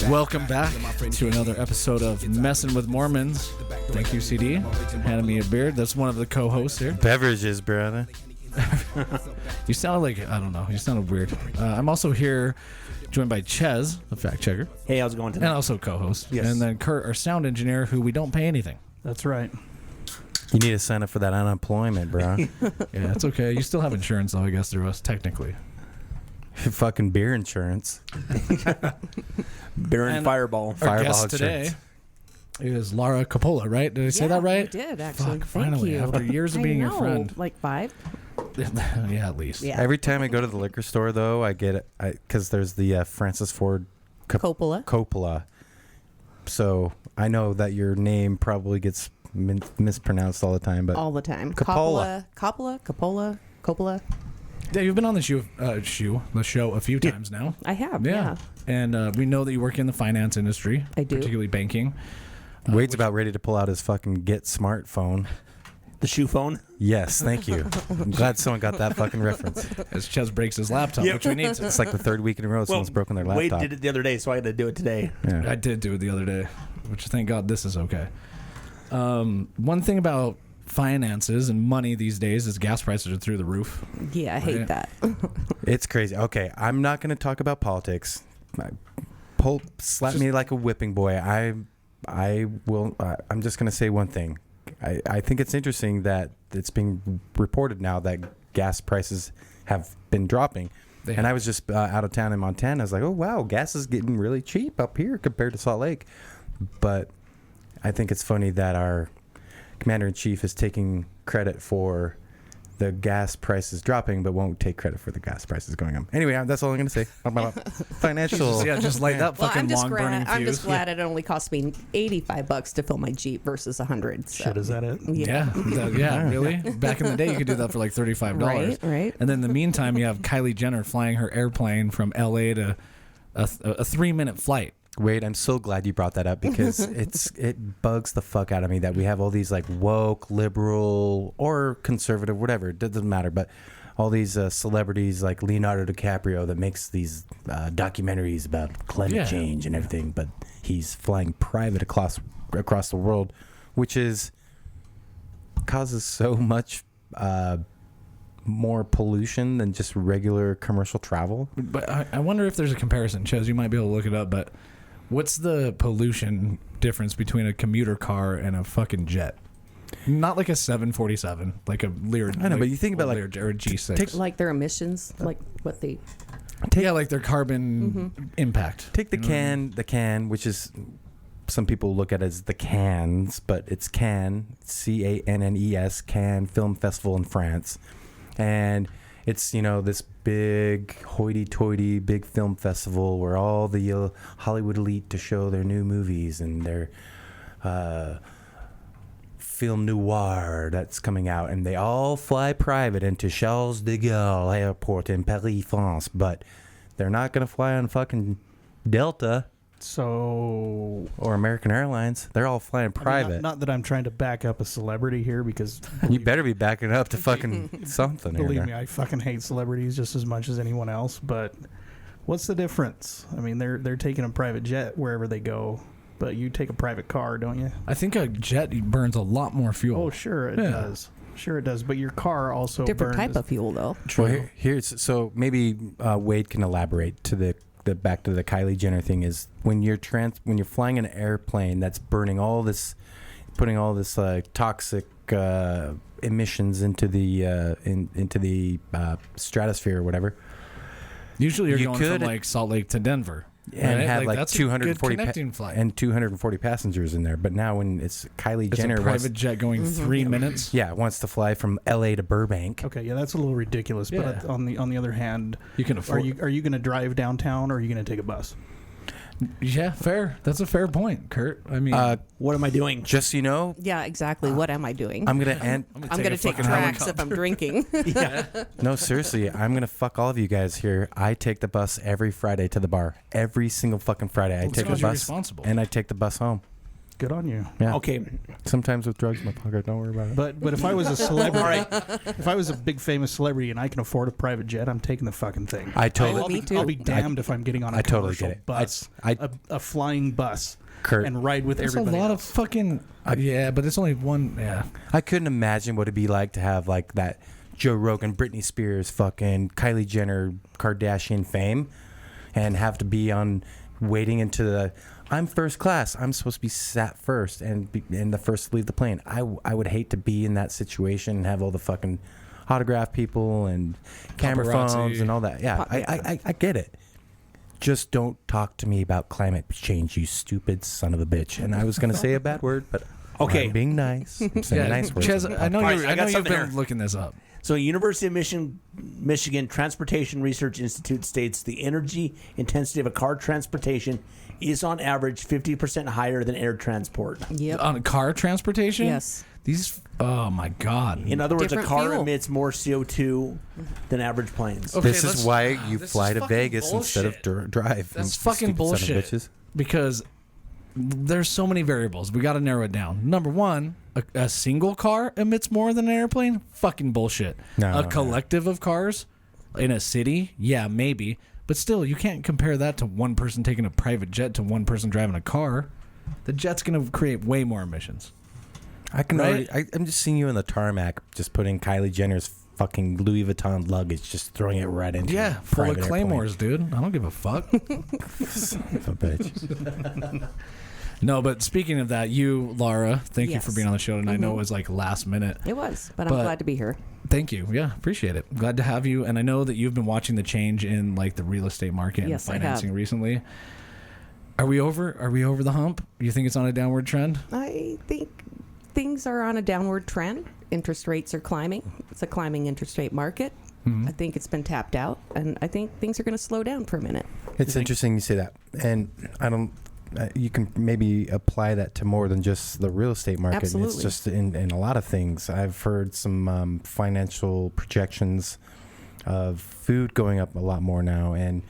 Welcome back to another episode of Messin with Mormons. Thank you, CD. Handing me a beer. That's one of the co-hosts here. Beverages, brother. You sounded like, I don't know, you sounded weird. I'm also here joined by Ches, the fact checker. Hey, how's it going tonight? And also co-host. Yes. And then Kurt, our sound engineer, who we don't pay anything. That's right. You need to sign up for that unemployment, bro. Yeah, it's okay. You still have insurance, though, I guess, through us, technically. Fucking beer insurance. Beer and Fireball. Our guest today is Laura Coppola, right? Did I say that right? You did, actually. Fuck, Thank finally, you. after years of being your friend. Like 5? Yeah, at least. Yeah. Every time I go to the liquor store, though, I get it because there's the Francis Ford Coppola. So I know that your name probably gets mispronounced all the time, but All the time. Coppola. Coppola. Yeah, you've been on the show a few times now. I have, yeah. And we know that you work in the finance industry. I do. Particularly banking. Wade's about ready to pull out his fucking Get smartphone. The shoe phone? Yes, thank you. I'm glad someone got that fucking reference. As Ches breaks his laptop, Yep. which we need. It's like the third week in a row someone's broken their laptop. Wade did it the other day, so I had to do it today. Yeah. I did do it the other day, which thank God this is okay. One thing about finances and money these days is gas prices are through the roof. Yeah, I hate that. It's crazy. Okay, I'm not going to talk about politics. Slap me like a whipping boy. I will. I'm just going to say one thing. I think it's interesting that it's being reported now that gas prices have been dropping. And I was just out of town in Montana. I was like, oh, wow, gas is getting really cheap up here compared to Salt Lake. But I think it's funny that our Commander-in-Chief is taking credit for the gas prices dropping, but won't take credit for the gas prices going up. Anyway, that's all I'm going to say about financial. Just light that fucking long burning fuse. I'm just glad it only cost me $85 to fill my Jeep versus $100. So. Shit, is that it? Yeah, really? Back in the day, you could do that for like $35. Right. And then in the meantime, you have Kylie Jenner flying her airplane from LA to a 3-minute flight. Wade, I'm so glad you brought that up because it bugs the fuck out of me that we have all these like woke, liberal, or conservative, whatever. It doesn't matter. But all these celebrities like Leonardo DiCaprio that makes these documentaries about climate change and everything. But he's flying private across the world, which causes so much more pollution than just regular commercial travel. But I wonder if there's a comparison. Ches, you might be able to look it up, but what's the pollution difference between a commuter car and a fucking jet? Not like a 747, like a Lear. I know, but you think about Lear, or a G6. Like their emissions, like what they... like their carbon impact. Take the can, which is... Some people look at it as the Cannes, but it's Cannes, Cannes, Cannes Film Festival in France. And it's, this big hoity-toity big film festival where all the Hollywood elite to show their new movies and their film noir that's coming out. And they all fly private into Charles de Gaulle Airport in Paris, France. But they're not going to fly on fucking Delta. Or American Airlines. They're all flying private. Not that I'm trying to back up a celebrity here because... You better be backing up to fucking something. Believe me, I fucking hate celebrities just as much as anyone else. But what's the difference? I mean, they're taking a private jet wherever they go. But you take a private car, don't you? I think a jet burns a lot more fuel. Oh, sure it does. Sure it does. But your car also Different type of fuel, though. True. Well, so maybe Wade can elaborate to the back to the Kylie Jenner thing is when you're flying an airplane that's burning all this, putting all this toxic emissions into the stratosphere or whatever. Usually you're going from like Salt Lake to Denver. And have like that's 240 flight. and 240 passengers in there. But now when it's Kylie Jenner, a private jet going 3 minutes. Yeah, wants to fly from LA to Burbank. Okay, yeah, that's a little ridiculous. But on the other hand, you can afford. Are you going to drive downtown or are you going to take a bus? Yeah, fair. That's a fair point, Kurt. I mean, What am I doing? Just so you know, Yeah, exactly. What am I doing? I'm gonna end. I'm going to take fucking tracks if I'm drinking. No, seriously, I'm gonna fuck all of you guys here. I take the bus every Friday to the bar. Every single fucking Friday, I take the because you're bus responsible. and I take the bus home. Good on you. Yeah. Okay. Sometimes with drugs in my pocket. Don't worry about it. But if I was a celebrity, All right. if I was a big famous celebrity and I can afford a private jet, I'm taking the fucking thing. I totally. Oh, me too. I'll be damned if I'm getting on a I totally commercial get it. bus, I- a flying bus, Kurt, and ride with There's a everybody. lot else. of fucking. Yeah, but it's only one. Yeah. I couldn't imagine what it'd be like to have like that Joe Rogan, Britney Spears, fucking Kylie Jenner, Kardashian fame, and have to be on waiting into the. I'm first class. I'm supposed to be sat first and the first to leave the plane. I would hate to be in that situation and have all the fucking autograph people and camera Paparazzi. phones and all that. Yeah, I get it. Just don't talk to me about climate change, you stupid son of a bitch. And I was going to say a bad word, but Okay. I'm being nice. I'm saying Yeah, nice words. Ches, I know All right, you're. I I got know you've something been here. looking this up. So, University of Michigan Transportation Research Institute states the energy intensity of a car transportation is on average 50% higher than air transport. Yep. On car transportation. Yes. These. Oh my god. In other words, Different a car fuel. emits more CO2 than average planes. Okay, This let's- is why you this is fly to fucking Vegas instead of drive. That's you fucking stupid son of bullshit. bitches. Because there's so many variables. We got to narrow it down. Number one, a single car emits more than an airplane. Fucking bullshit. No, a no. collective of cars in a city, yeah, maybe. But still, you can't compare that to one person taking a private jet to one person driving a car. The jet's going to create way more emissions. I can Right? already. I'm just seeing you in the tarmac, just putting Kylie Jenner's fucking Louis Vuitton luggage, just throwing it right into Yeah, your full of private claymores, dude. I don't give a fuck. Son of a bitch. No, but speaking of that, you, Laura, thank you Yes. for being on the show. And I know it was like last minute. It was, but I'm But- glad to be here. Thank you. Yeah, appreciate it. Glad to have you. And I know that you've been watching the change in like the real estate market Yes, I and have. financing recently. Are we over the hump? You think it's on a downward trend? I think things are on a downward trend. Interest rates are climbing. It's a climbing interest rate market. Mm-hmm. I think it's been tapped out, and I think things are going to slow down for a minute. It's interesting you say that, and I don't. You can maybe apply that to more than just the real estate market. Absolutely. It's just in a lot of things. I've heard some financial projections of food going up a lot more now, and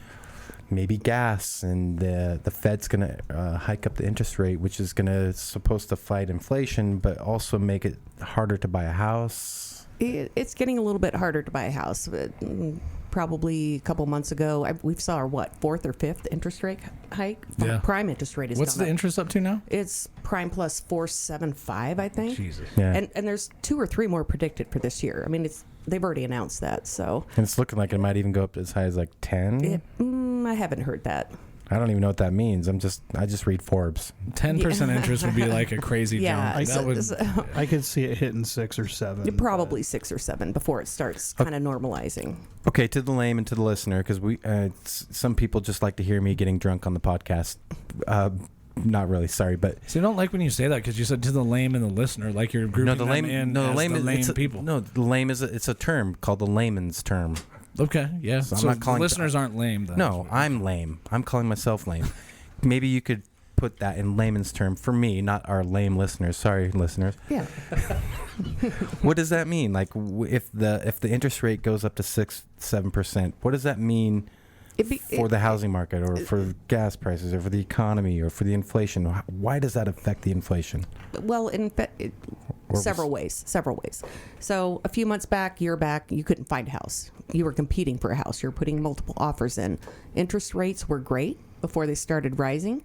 maybe gas, and the Fed's going to hike up the interest rate, which is supposed to fight inflation, but also make it harder to buy a house. It's getting a little bit harder to buy a house. Probably a couple months ago, we saw our fourth or fifth interest rate hike. Yeah. Prime interest rate is What's gone the up. interest up to now? It's prime plus 4.75, I think. Jesus. Yeah, And there's 2 or 3 more predicted for this year. I mean, they've already announced that, so and it's looking like it might even go up as high as like 10. I haven't heard that. I don't even know what that means. I just read Forbes. 10% interest would be like a crazy Yeah, jump. That would, so I could see it hitting 6 or 7. probably 6 or 7 before it starts kind of normalizing. Okay, to the lame and to the listener, because some people just like to hear me getting drunk on the podcast. Not really, sorry, but so you don't like when you say that because you said to the lame and the listener, like you're grouping the lame, them in no, the as lame, the is, lame it's a, people. No, the lame it's a term called the layman's term. Okay, yeah. So So, I'm not calling- listeners aren't lame then. No, I'm lame. I'm calling myself lame. Maybe you could put that in layman's term for me, not our lame listeners. Sorry, listeners. Yeah. What does that mean? Like, if the interest rate goes up to 6-7%, what does that mean for the housing market, or for gas prices, or for the economy, or for the inflation? Why does that affect the inflation? Well, in fact, several ways. So a few months back, year back, you couldn't find a house. You were competing for a house. You were putting multiple offers in. Interest rates were great before they started rising,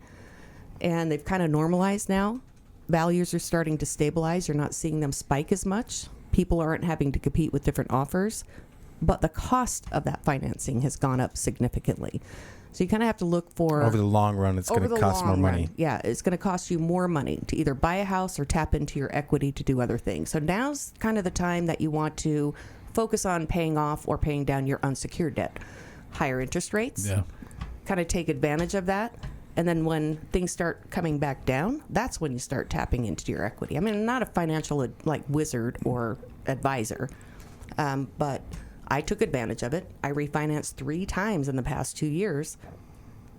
and they've kind of normalized now. Values are starting to stabilize. You're not seeing them spike as much. People aren't having to compete with different offers, but the cost of that financing has gone up significantly. So you kind of have to look for Over the long run, it's going over to the cost more long money. run. Yeah, it's going to cost you more money to either buy a house or tap into your equity to do other things. So now's kind of the time that you want to focus on paying off or paying down your unsecured debt. Higher interest rates, Yeah. kind of take advantage of that. And then when things start coming back down, that's when you start tapping into your equity. I mean, I'm not a financial wizard or advisor, but I took advantage of it. I refinanced 3 times in the past 2 years,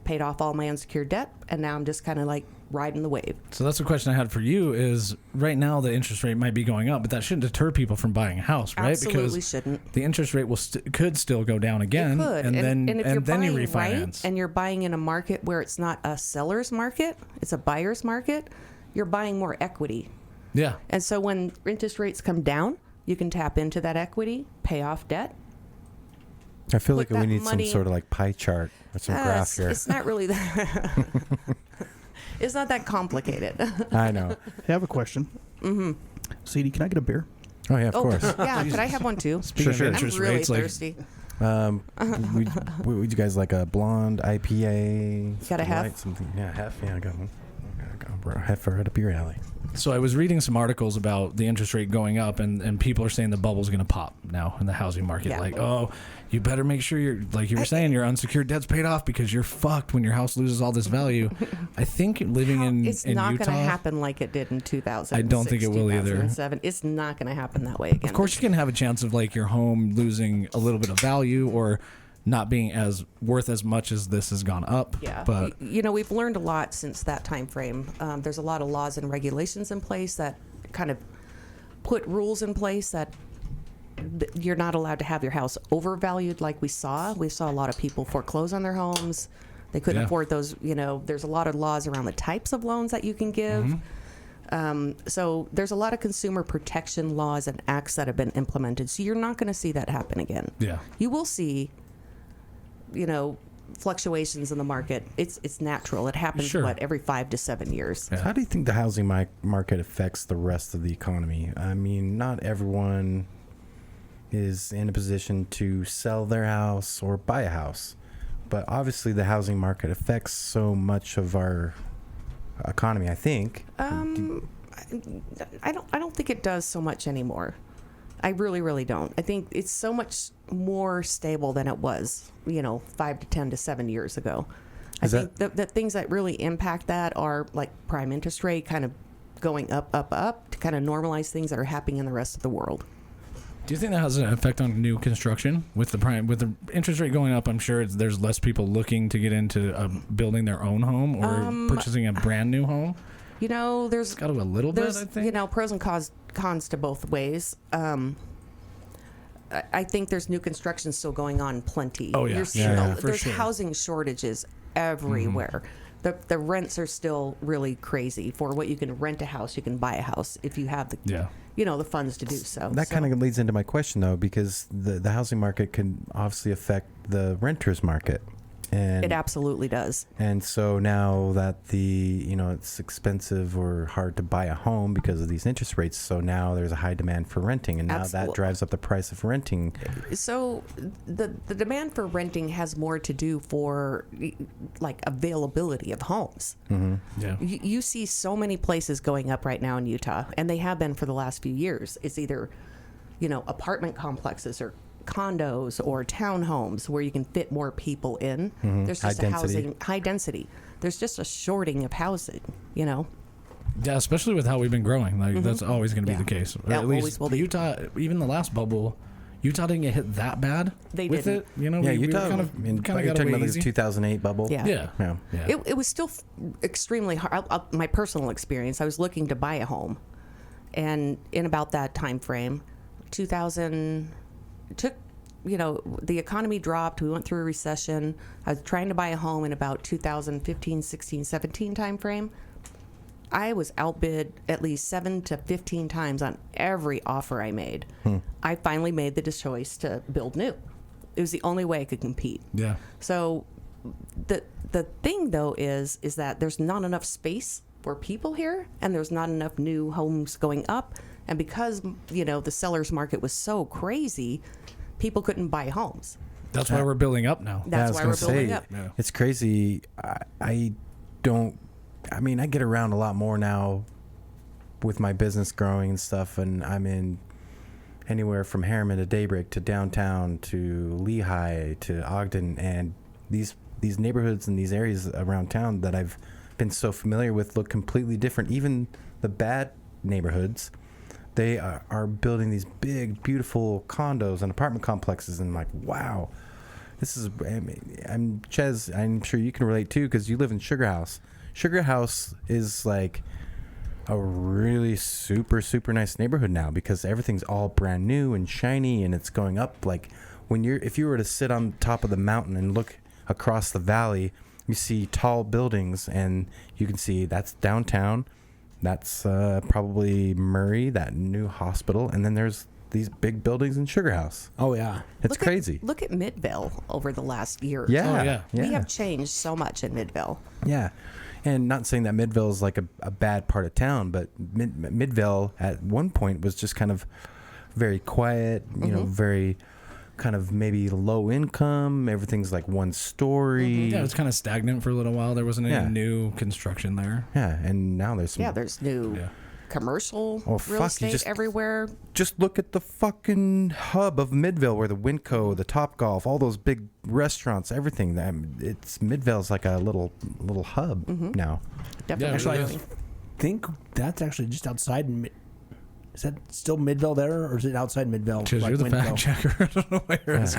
paid off all my unsecured debt, and now I'm just kind of like riding the wave. So that's the question I had for you is right now the interest rate might be going up, but that shouldn't deter people from buying a house, right? Absolutely because shouldn't. the interest rate could still go down again. It could. And then if you're then you buying refinance. right, and you're buying in a market where it's not a seller's market, it's a buyer's market, you're buying more equity. Yeah. And so when interest rates come down, you can tap into that equity, pay off debt. I feel like Put we that need money- some sort of like pie chart or some graph here. It's not really that. It's not that complicated. I know. I have a question. Mm-hmm. CD, can I get a beer? Oh yeah, of course. Yeah, could I have one too? Speaking Sure. of I'm interest really rates, like thirsty. Would you guys like a blonde IPA? You got a hef? light, something? Yeah, hef. Yeah, I got one. A heifer right up your alley. So I was reading some articles about the interest rate going up, and people are saying the bubble's going to pop now in the housing market. Yeah. Like, oh, you better make sure you're, like you were saying, your unsecured debt's paid off because you're fucked when your house loses all this value. I think living in It's in not Utah, going to happen like it did in 2000. I don't think it will either. 2007. It's not going to happen that way again. of course, you can have a chance of like your home losing a little bit of value or not being as worth as much as this has gone up. Yeah, But you know, we've learned a lot since that time frame. There's a lot of laws and regulations in place that kind of put rules in place that you're not allowed to have your house overvalued like we saw. We saw a lot of people foreclose on their homes. They couldn't Yeah. afford those. You know, there's a lot of laws around the types of loans that you can give. So there's a lot of consumer protection laws and acts that have been implemented. So you're not going to see that happen again. yeah, You will see, you know, fluctuations in the market. It's natural. It happens Sure. every 5 to 7 years. Yeah. How do you think the housing market affects the rest of the economy? I mean, not everyone is in a position to sell their house or buy a house, but obviously the housing market affects so much of our economy. I think. I don't think it does so much anymore. I really don't. I think it's so much more stable than it was, 5 to 10 to 7 years ago. I think the things that really impact that are like prime interest rate kind of going up to kind of normalize things that are happening in the rest of the world. Do you think that has an effect on new construction with the interest rate going up? I'm sure there's less people looking to get into building their own home or purchasing a brand new home. There's Got to a little bit, I think. pros and cons to both ways. I think there's new construction still going on plenty. Oh, yeah. For There's sure. housing shortages everywhere. The rents are still really crazy. For what you can rent a house, you can buy a house if you have the the funds to do so. That kind of leads into my question, though, because the housing market can obviously affect the renters market. And it absolutely does. And so now that it's expensive or hard to buy a home because of these interest rates, so now there's a high demand for renting, and now that drives up the price of renting. So the demand for renting has more to do for like availability of homes. Mm-hmm. Yeah. You see so many places going up right now in Utah, and they have been for the last few years. It's either, apartment complexes or condos or townhomes where you can fit more people in. Mm-hmm. There's just high density. There's just a shorting of housing, Yeah, especially with how we've been growing. Like that's always going to be the case. Or Yeah, at always least will be. Utah, even the last bubble, Utah didn't get hit that bad. They with didn't. it. Yeah, Utah. We You're kind of got talking away about easy. this 2008 bubble. Yeah. Yeah. It was still extremely hard. My personal experience, I was looking to buy a home, and in about that time frame, 2000 took. The economy dropped. We went through a recession. I was trying to buy a home in about 2015, 16, 17 time frame. I was outbid at least 7 to 15 times on every offer I made. I finally made the choice to build new. It was the only way I could compete. Yeah. So the thing though is that there's not enough space for people here, and there's not enough new homes going up. And because the seller's market was so crazy, people couldn't buy homes. That's why we're building up now. That's why we're building up. Yeah. It's crazy. I get around a lot more now with my business growing and stuff, and I'm in anywhere from Harriman to Daybreak to downtown to Lehigh to Ogden, and these neighborhoods and these areas around town that I've been so familiar with look completely different. Even the bad neighborhoods, they are building these big, beautiful condos and apartment complexes, and I'm like, wow, this is, I'm Ches, I'm sure you can relate too, because you live in Sugar House. Sugar House is like a really super, super nice neighborhood now because everything's all brand new and shiny, and it's going up. Like if you were to sit on top of the mountain and look across the valley, you see tall buildings, and you can see that's downtown. That's probably Murray, that new hospital, and then there's these big buildings in Sugar House. Oh yeah, It's crazy. Look at Midvale over the last year. Yeah, Oh, yeah. We have changed so much in Midvale. Yeah. And not saying that Midvale is like a bad part of town, but Midvale at one point was just kind of very quiet, you know, very kind of maybe low income. Everything's like one story. Yeah, it was kind of stagnant for a little while. There wasn't any Yeah. new construction there. Yeah, and now there's some. Yeah, there's new Yeah. commercial Oh, real fuck, you estate just- everywhere. Just look at the fucking hub of Midvale, where the Winco, the Topgolf, all those big restaurants, everything. It's Midvale's like a little hub now. Definitely. actually, I think that's actually just outside. Is that still Midville there, or is it outside Midville? Chiz, like you're the Winco? fact checker. I don't know where it's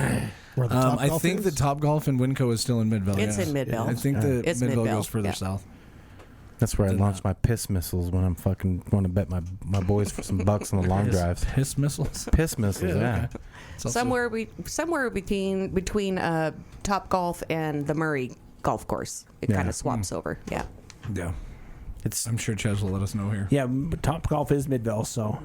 Where the Top I Golf think is? the Top Golf in Winco is still in Midvale. It's yeah. in Midville. I think the It's Midvale Midvale, goes further yeah. south. That's where I Did launched my piss missiles when I'm fucking want to bet my boys for some bucks on the long drives. Piss missiles. Piss missiles, yeah. okay. It's also- somewhere between Top Golf and the Murray golf course. It Yeah. kind of swaps over. Yeah. Yeah. It's I'm sure Ches will let us know here. Yeah, but Top Golf is Midville, so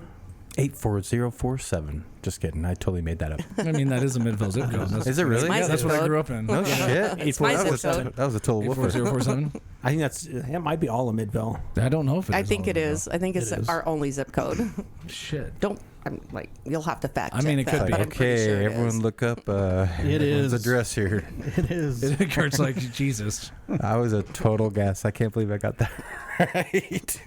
84047. Just kidding. I totally made that up. I mean, that is a Midville zip code. That's, Is it really? my Yeah, that's zip what I code. grew up in. No shit. It's my that, zip code. was a total woofer. 84047. I think it might be all of Midville. I don't know if it is. I think all it of is. I think it's It is. our only zip code. Shit. Don't. I'm like you'll have to fact I check mean, it that, could be. but I'm pretty Okay, sure it everyone is. look up It everyone's is. address here. It is. Kurt's like, Jesus. I was a total guess. I can't believe I got that right.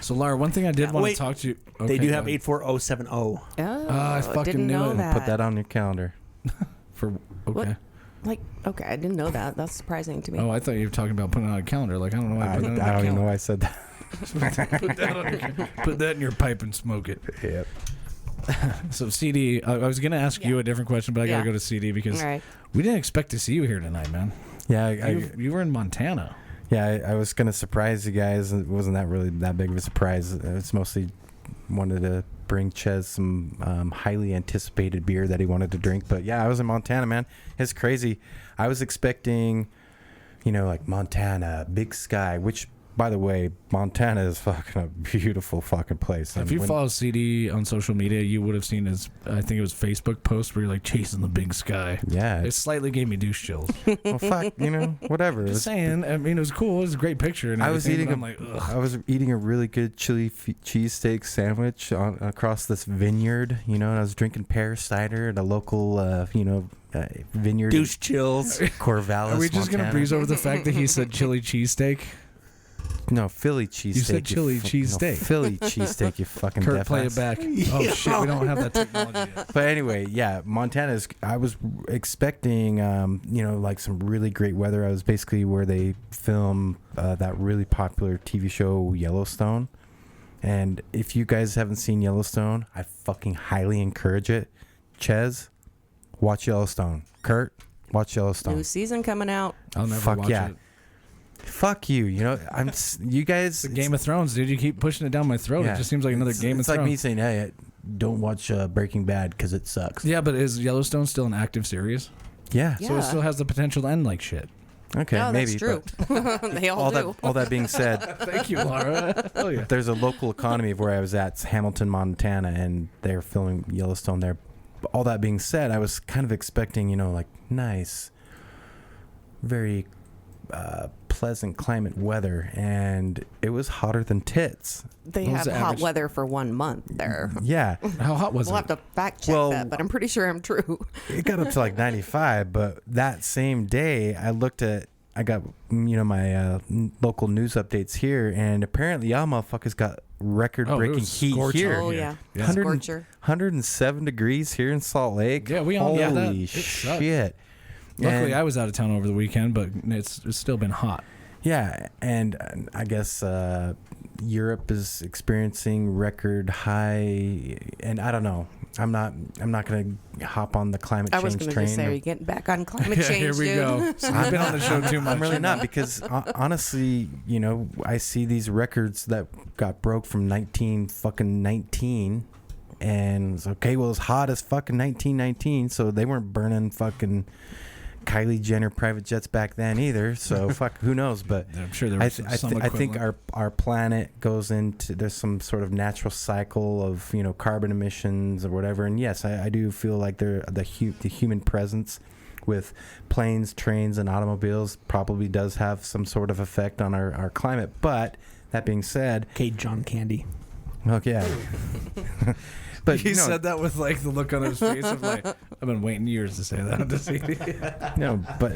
So, Laura, one thing I did want Wait. to talk to you. They do have go ahead. 84070. Oh, I fucking didn't knew know it. that. Put that on your calendar. For okay. What? Like, okay, I didn't know that. That's surprising to me. Oh, I thought you were talking about putting it on a calendar. Like, I don't know why I I, put it on I a don't even know calendar. why I said that. Put that in your pipe and smoke it. Yep. So, CD, I was going to ask you a different question, but I got to Yeah. go to CD because All right. we didn't expect to see you here tonight, man. Yeah, You were in Montana. I was gonna surprise you guys. It wasn't that really that big of a surprise. It's mostly wanted to bring Ches some highly anticipated beer that he wanted to drink. But yeah, I was in Montana, man. It's crazy. I was expecting, like Montana, big sky. Which, by the way, Montana is fucking a beautiful fucking place. If And you when- follow CD on social media, you would have seen his, I think it was Facebook post where you're like chasing the big sky. yeah, It slightly gave me douche chills. well, fuck, whatever. It Just was- saying. I mean, it was cool. It was a great picture. And I was everything, eating but I'm like, ugh. I was eating a really good chili cheesesteak sandwich across this vineyard, and I was drinking pear cider at a local, vineyard. Douche chills. Corvallis. Are we just going to Montana. breeze over the fact that he said chili cheesesteak? No, Philly cheesesteak. You said chili cheesesteak. Philly cheesesteak, you fucking Kurt, deaf play ass. it back. Oh, shit. We don't have that technology yet. But anyway, yeah, Montana's. I was expecting, like some really great weather. I was basically where they film that really popular TV show Yellowstone. And if you guys haven't seen Yellowstone, I fucking highly encourage it. Ches, watch Yellowstone. Kurt, watch Yellowstone. New season coming out. I'll never Fuck watch yeah. it. Fuck you. You guys. It's Game of Thrones, dude. You keep pushing it down my throat. Yeah. It just seems like another It's Game of like Thrones. me saying, hey, don't watch Breaking Bad because it sucks. Yeah, but is Yellowstone still an active series? Yeah. Yeah. So it still has the potential to end like shit. Okay, No, maybe. that's true. They all, All do. that being said, Thank you, Laura. Oh, yeah. there's a local economy of where I was at, it's Hamilton, Montana, and they're filming Yellowstone there. But all that being said, I was kind of expecting, like nice, very pleasant climate weather, and it was hotter than tits. They What was have the hot average? weather for 1 month there. Yeah, How hot was We'll it? have to fact check Well- that, but I'm pretty sure I'm true. it got up to like 95, but that same day I got my local news updates here, and apparently y'all motherfuckers got record Oh, it breaking was heat scorching. here. Oh, yeah. yeah. Yeah. 100 Scorcher. 107 degrees here in Salt Lake. Yeah, we all know that. Holy It sucked. shit. Luckily, And- I was out of town over the weekend, but it's still been hot. Yeah, and I guess Europe is experiencing record high, and I don't know. I'm not going to hop on the climate I was change going to train. just say, are you getting back on climate change? Here we dude? go. So I've been on the show too much. I'm really not, because honestly, I see these records that got broke from 1919, and it's okay. Well, it's hot as fucking 1919, so they weren't burning fucking Kylie Jenner private jets back then either. So fuck, who knows? But I'm sure there was I think our planet goes into, there's some sort of natural cycle of carbon emissions or whatever. And yes, I do feel like the human presence with planes, trains, and automobiles probably does have some sort of effect on our climate. But that being said, Okay, John Candy. okay, yeah. But he said that with like the look on his face of like, I've been waiting years to say that. To see. No, but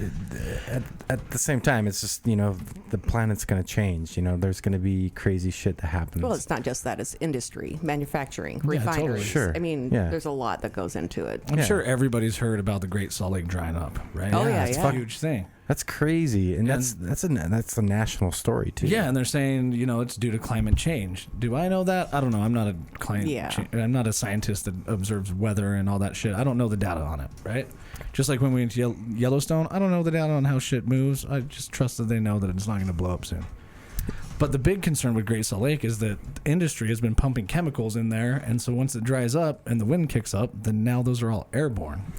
at the same time, it's just the planet's going to change. There's going to be crazy shit that happens. Well, it's not just that. It's industry, manufacturing, Yeah, refineries. totally. Sure. I mean, Yeah. there's a lot that goes into it. I'm Yeah. sure everybody's heard about the Great Salt Lake drying up, right? Oh, yeah, it's yeah. a huge thing. That's crazy, and that's a national story too. Yeah, and they're saying it's due to climate change. Do I know that? I don't know. I'm not a I'm not a scientist that observes weather and all that shit. I don't know the data on it, right? Just like when we went to Yellowstone, I don't know the data on how shit moves. I just trust that they know that it's not going to blow up soon. But the big concern with Great Salt Lake is that industry has been pumping chemicals in there, and so once it dries up and the wind kicks up, then now those are all airborne.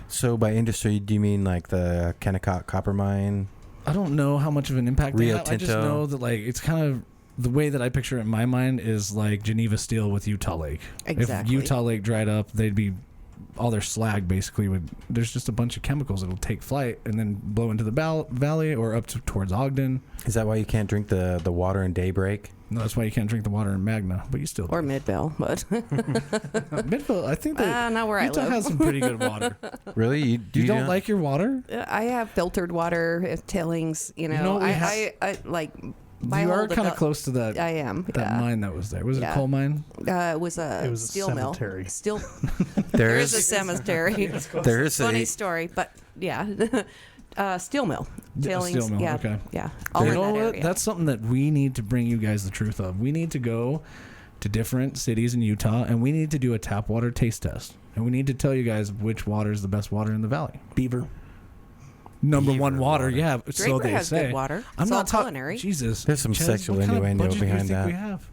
So by industry, do you mean like the Kennecott copper mine? I don't know how much of an impact they Rio have. I just Tinto. know that like it's kind of the way that I picture it in my mind is like Geneva Steel with Utah Lake. Exactly. If Utah Lake dried up, they'd be all their slag basically would. There's just a bunch of chemicals that'll take flight and then blow into the valley or up towards Ogden. Is that why you can't drink the water in Daybreak? No, that's why you can't drink the water in Magna, but you still Or Midvale, but Midville. I think that not where Utah I live. has some pretty good water. Really? You don't not? like your water? I have filtered water, tailings. know what we I like. My You are whole kind of devel- close to that. I am. That yeah. mine that was there. Was it a Yeah. coal mine? It was a steel cemetery. mill. Still, There there is a is cemetery. there is Funny a story, but yeah, steel mill. Tailings. Steel mill, Yeah, okay. yeah. All You in know that what? area. That's something that we need to bring you guys the truth of. We need to go to different cities in Utah, and we need to do a tap water taste test. And we need to tell you guys which water is the best water in the valley. Beaver. Number Beaver one water, water. yeah. So Draper they has say. good water. I'm It's not all talking. culinary. Jesus. There's some Ches, sexual what kind of innuendo budget do you behind think that. we have?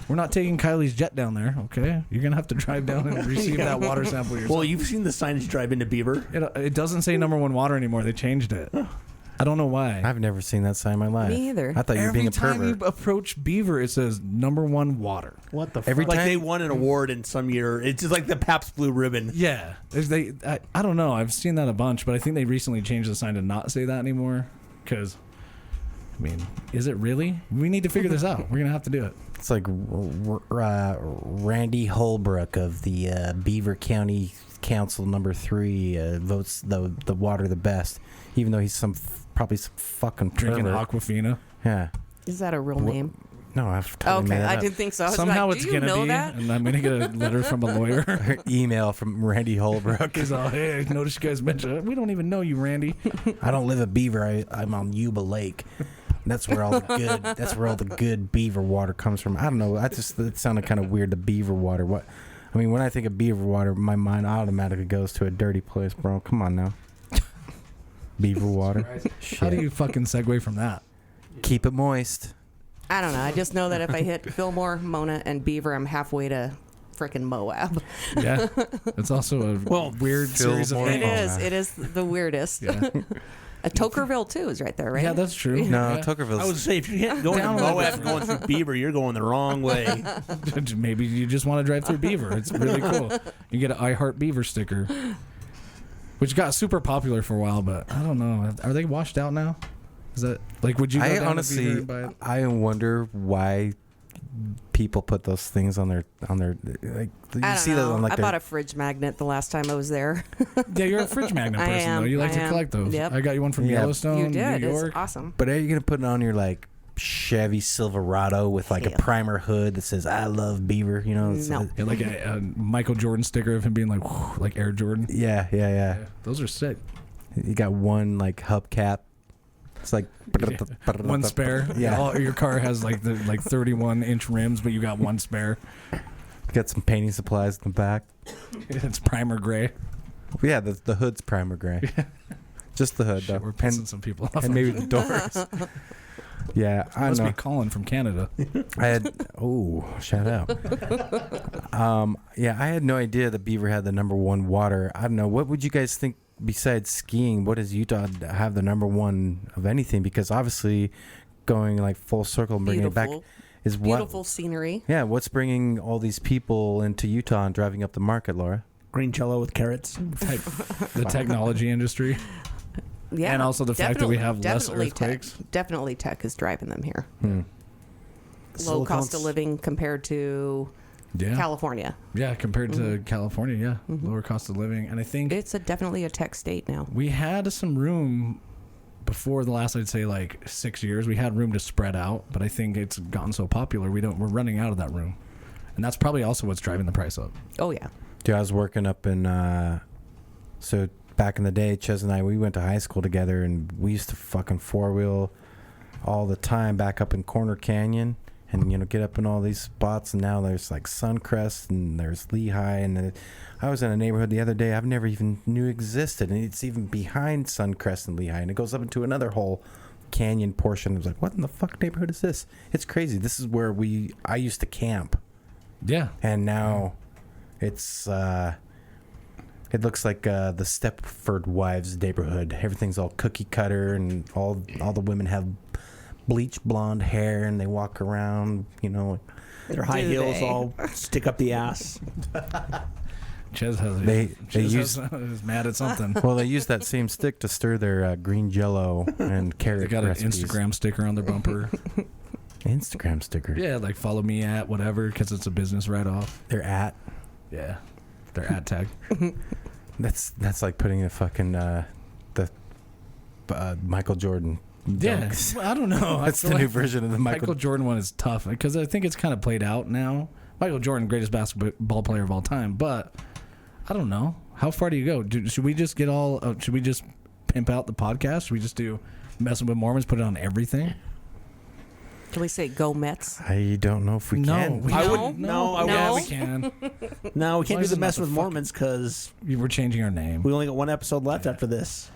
We're not taking Kylie's jet down there, okay? You're gonna have to drive down and receive that water sample yourself. Well, you've seen the signage drive into Beaver. It doesn't say number one water anymore. They changed it. I don't know why. I've never seen that sign in my life. Me either. I thought you were Every being a time pervert. you approach Beaver, it says number one water. What the Every fuck? Like time- they won an award in some year. It's just like the Pabst Blue Ribbon. Yeah, I don't know. I've seen that a bunch, but I think they recently changed the sign to not say that anymore. Because, I mean, is it really? We need to figure this out. We're gonna have to do it. It's like Randy Holbrook of the Beaver County Council number 3 votes the water the best, even though he's probably some fucking Drinking pervert. Aquafina. Yeah. Is that a real name? No, I've totally Okay, made I that up. didn't think so. I was Somehow like, it's do you gonna know be, that? and I'm gonna get a letter from a lawyer. Email from Randy Holbrook. He's all, hey, I noticed you guys mentioned it. We don't even know you, Randy. I don't live at Beaver. I'm on Yuba Lake. That's where all the good beaver water comes from. I don't know. It sounded kind of weird. The beaver water. What? I mean, when I think of beaver water, my mind automatically goes to a dirty place, bro. Come on now. Beaver water. Shit. How do you fucking segue from that? Keep it moist? I don't know. I just know that if I hit Fillmore, Mona, and Beaver, I'm halfway to frickin' Moab. Yeah, it's also a weird series of Fillmore. It names. is. It is the weirdest. Yeah. Tokerville too is right there, right? Yeah, that's true. No, Yeah. Tuckerville's. I would say if you're going to Down a little Moab bit. going through Beaver, you're going the wrong way. Maybe you just want to drive through Beaver. It's really cool. You get an I Heart Beaver sticker, which got super popular for a while, but I don't know. Are they washed out now? Is that like? Would you? Go I down to Beaver honestly, and buy it? I wonder why people put those things on their like. You I don't see that know. on like I their, bought a fridge magnet the last time I was there. Yeah, you're a fridge magnet I person am, though. You like I to am. collect those. Yep. I got you one from Yeah. Yellowstone, You did. New York. It's awesome. But are you gonna put it on your like Chevy Silverado with like a Hell. primer hood that says "I love Beaver"? You know, it's, No. Yeah, like a Michael Jordan sticker of him being like Air Jordan. yeah. Yeah, those are sick. You got one like hubcap. It's like One spare. Yeah. Your car has like the 31-inch rims, but you got one spare. Got some painting supplies in the back. It's primer gray. Yeah, the hood's primer gray. Just the hood, Shit, though. we're pissing some people off. And maybe the doors. Yeah, I Must know. be Colin from Canada. I had shout out. I had no idea that Beaver had the number one water. I don't know. What would you guys think besides skiing? What does Utah have the number one of anything? Because obviously, going like full circle and bringing it back is what Beautiful scenery. Yeah, what's bringing all these people into Utah and driving up the market, Laura? Green Jello with carrots. The technology industry. Yeah, And also the fact that we have less definitely earthquakes. Definitely tech is driving them here. Low Silicon's- cost of living compared to Yeah. California. Yeah, compared to California, yeah. Lower cost of living. And I think It's definitely a tech state now. we had some room before the last, I'd say, like 6 years. We had room to spread out, but I think it's gotten so popular we're running out of that room. And that's probably also what's driving the price up. Oh, yeah. Dude, I was working up in so back in the day, Ches and I, we went to high school together, and we used to fucking four-wheel all the time back up in Corner Canyon and, get up in all these spots. And now there's like Suncrest and there's Lehigh. And I was in a neighborhood the other day I've never even knew existed. And it's even behind Suncrest and Lehigh. And it goes up into another whole canyon portion. I was like, what in the fuck neighborhood is this? It's crazy. This is where I used to camp. Yeah. And now it's... it looks like the Stepford Wives neighborhood. Everything's all cookie cutter, and all the women have bleach blonde hair, and they walk around, Their high Do heels they? all stick up the ass. Ches They is mad at something. Well, they use that same stick to stir their green Jello and carrot. They got recipes. an Instagram sticker on their bumper. Instagram sticker. Yeah, like follow me at whatever, because it's a business write-off. They're at. Yeah, their at tag. That's like putting a fucking the Michael Jordan. Yeah, dunks. well, I don't know. That's I the feel new like version of the Michael Jordan one is tough because I think it's kind of played out now. Michael Jordan, greatest basketball player of all time, but I don't know. How far do you go? Should we just get all? Should we just pimp out the podcast? Should we just do Messing with Mormons? Put it on everything? Can we say go Mets? I don't know if we can. we I don't. wouldn't- no, I Yeah, wouldn't. we can. No, we can't Why do is the it mess not with the Mormons because We're changing our name. we only got one episode left after this.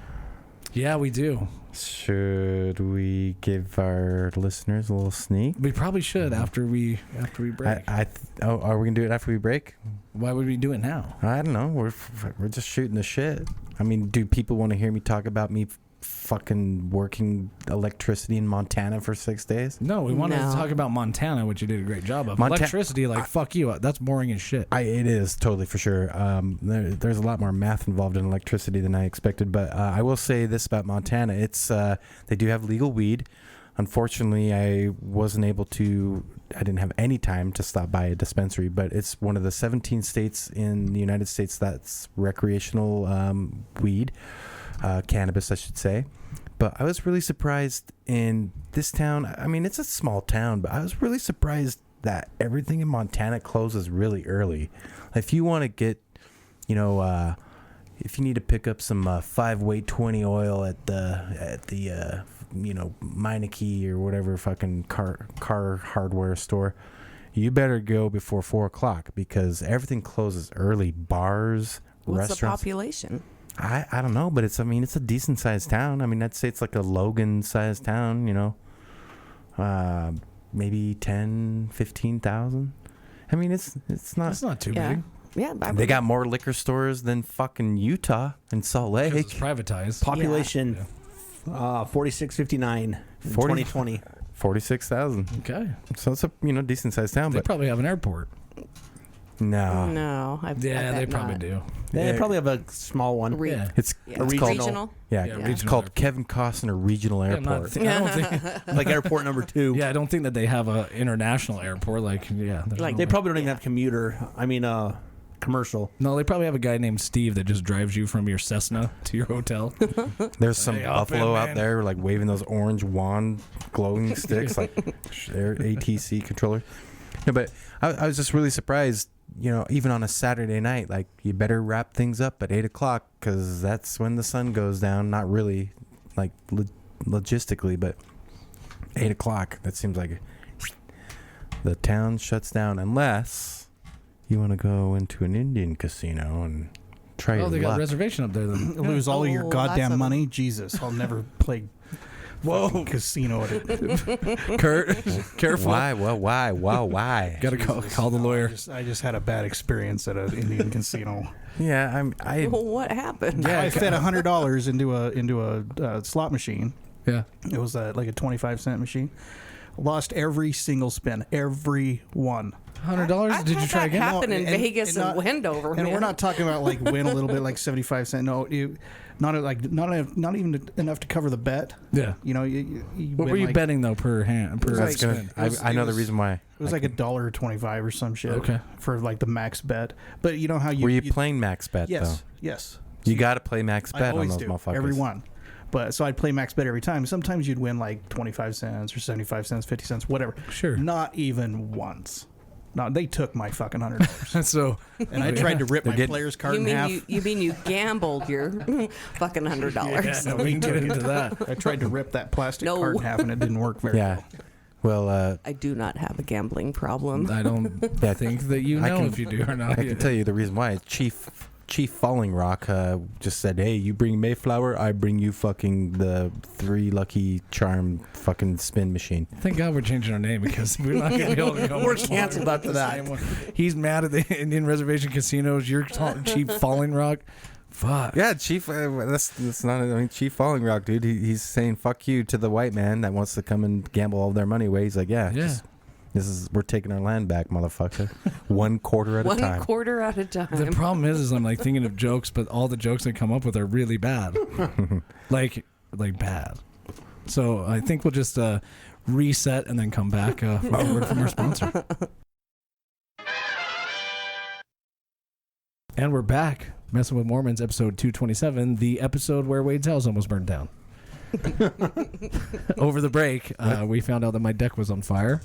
Yeah, we do. Should we give our listeners a little sneak? We probably should after we break. Are we gonna do it after we break? Why would we do it now? I don't know. We're just shooting the shit. I mean, do people want to hear me talk about me fucking working electricity in Montana for 6 days? No, we wanted to No. talk about Montana, which you did a great job of. Monta- Electricity, fuck you. That's boring as shit. It is totally for sure. There's a lot more math involved in electricity than I expected, but I will say this about Montana: it's they do have legal weed. Unfortunately, I didn't have any time to stop by a dispensary, but it's one of the 17 states in the United States that's recreational weed, cannabis, I should say. But I was really surprised in this town. I mean, it's a small town, but I was really surprised that everything in Montana closes really early. If you want to get, if you need to pick up some 5-weight 20 oil at the Meineke or whatever fucking car hardware store, you better go before 4:00 because everything closes early. Bars, What's the restaurants. population? I don't know, but it's a decent sized town. I mean, I'd say it's like a Logan sized town, maybe 10, 15,000. I mean, it's not. That's not too Yeah. big. Yeah, They got more liquor stores than fucking Utah and Salt 'Cause Lake. it's privatized. Population 4659 in 40. 2020. 46,000. Okay. So it's a decent sized town, They but probably have an airport. no. No, I Yeah, bet they probably not. do. They Yeah. probably have a small one. Yeah. It's Yeah. it's called regional. yeah, Yeah, it's regional called airport. Kevin Costner Regional Yeah, I'm not Airport. I don't think. Like airport number 2. Yeah, I don't think that they have a international airport. there's Like, no They way. probably don't even have commuter. Commercial. No, they probably have a guy named Steve that just drives you from your Cessna to your hotel. There's some Hey, up buffalo in, out man. there like waving those orange wand glowing sticks like their ATC controller. No, but I was just really surprised. Even on a Saturday night, like you better wrap things up at 8:00 because that's when the sun goes down. Not really, like logistically, but 8:00. That seems like the town shuts down unless you want to go into an Indian casino and try your Oh, they got luck. a reservation up there then. Lose all of your Oh, goddamn that's a- money. Jesus, I'll never play fucking casino at it. Kurt, careful. Why? Well, why? Wow, why? Got to call the lawyer. I just had a bad experience at an Indian casino. Yeah, Well, what happened? I fed $100 into a slot machine. Yeah. It was like a 25-cent machine. Lost every single spin, every one. $100? I've Did you had try that again? happen in and- Vegas and and not- Wendover, And man. we're not talking about like win a little bit, like 75 cents. No, not even enough to cover the bet. Yeah. You know, you What were you like, betting though per hand? Per That's spin? gonna. I know the reason why. It was like $1.25 or some shit. Okay. For like the max bet, but you know how you Were you playing max bet Yes, though? yes. You got to play max I bet on always those do, motherfuckers. every one. But so I'd play max bet every time. Sometimes you'd win like 25 cents or 75 cents, 50 cents, whatever. Sure. Not even once. No, they took my fucking $100, So, and I tried to rip my getting- player's card You in mean half. you mean you gambled your fucking $100? yeah, no, we can get into that. I tried to rip that plastic No. card in half, and it didn't work very Yeah. well. Well, I do not have a gambling problem. I don't think that you I know can- if you do or not. I can tell you the reason why. Chief Falling Rock just said, "Hey, you bring Mayflower, I bring you fucking the 3 Lucky Charm fucking spin machine." Thank God we're changing our name because we're not going to be able to go. We're much canceled longer after with the that. same one. He's mad at the Indian reservation casinos. You're Chief Falling Rock. Fuck. Yeah, Chief. That's not. I mean, Chief Falling Rock, dude. He's saying "fuck you" to the white man that wants to come and gamble all their money away. He's like, "Yeah, Yeah. we're taking our land back, motherfucker. 1 quarter at a One time." quarter at a time. The problem is I'm like thinking of jokes, but all the jokes I come up with are really bad, like bad. So I think we'll just reset and then come back for a word from our sponsor. And we're back, Messing with Mormons, episode 227, the episode where Wade's house almost burned down. Over the break, we found out that my deck was on fire,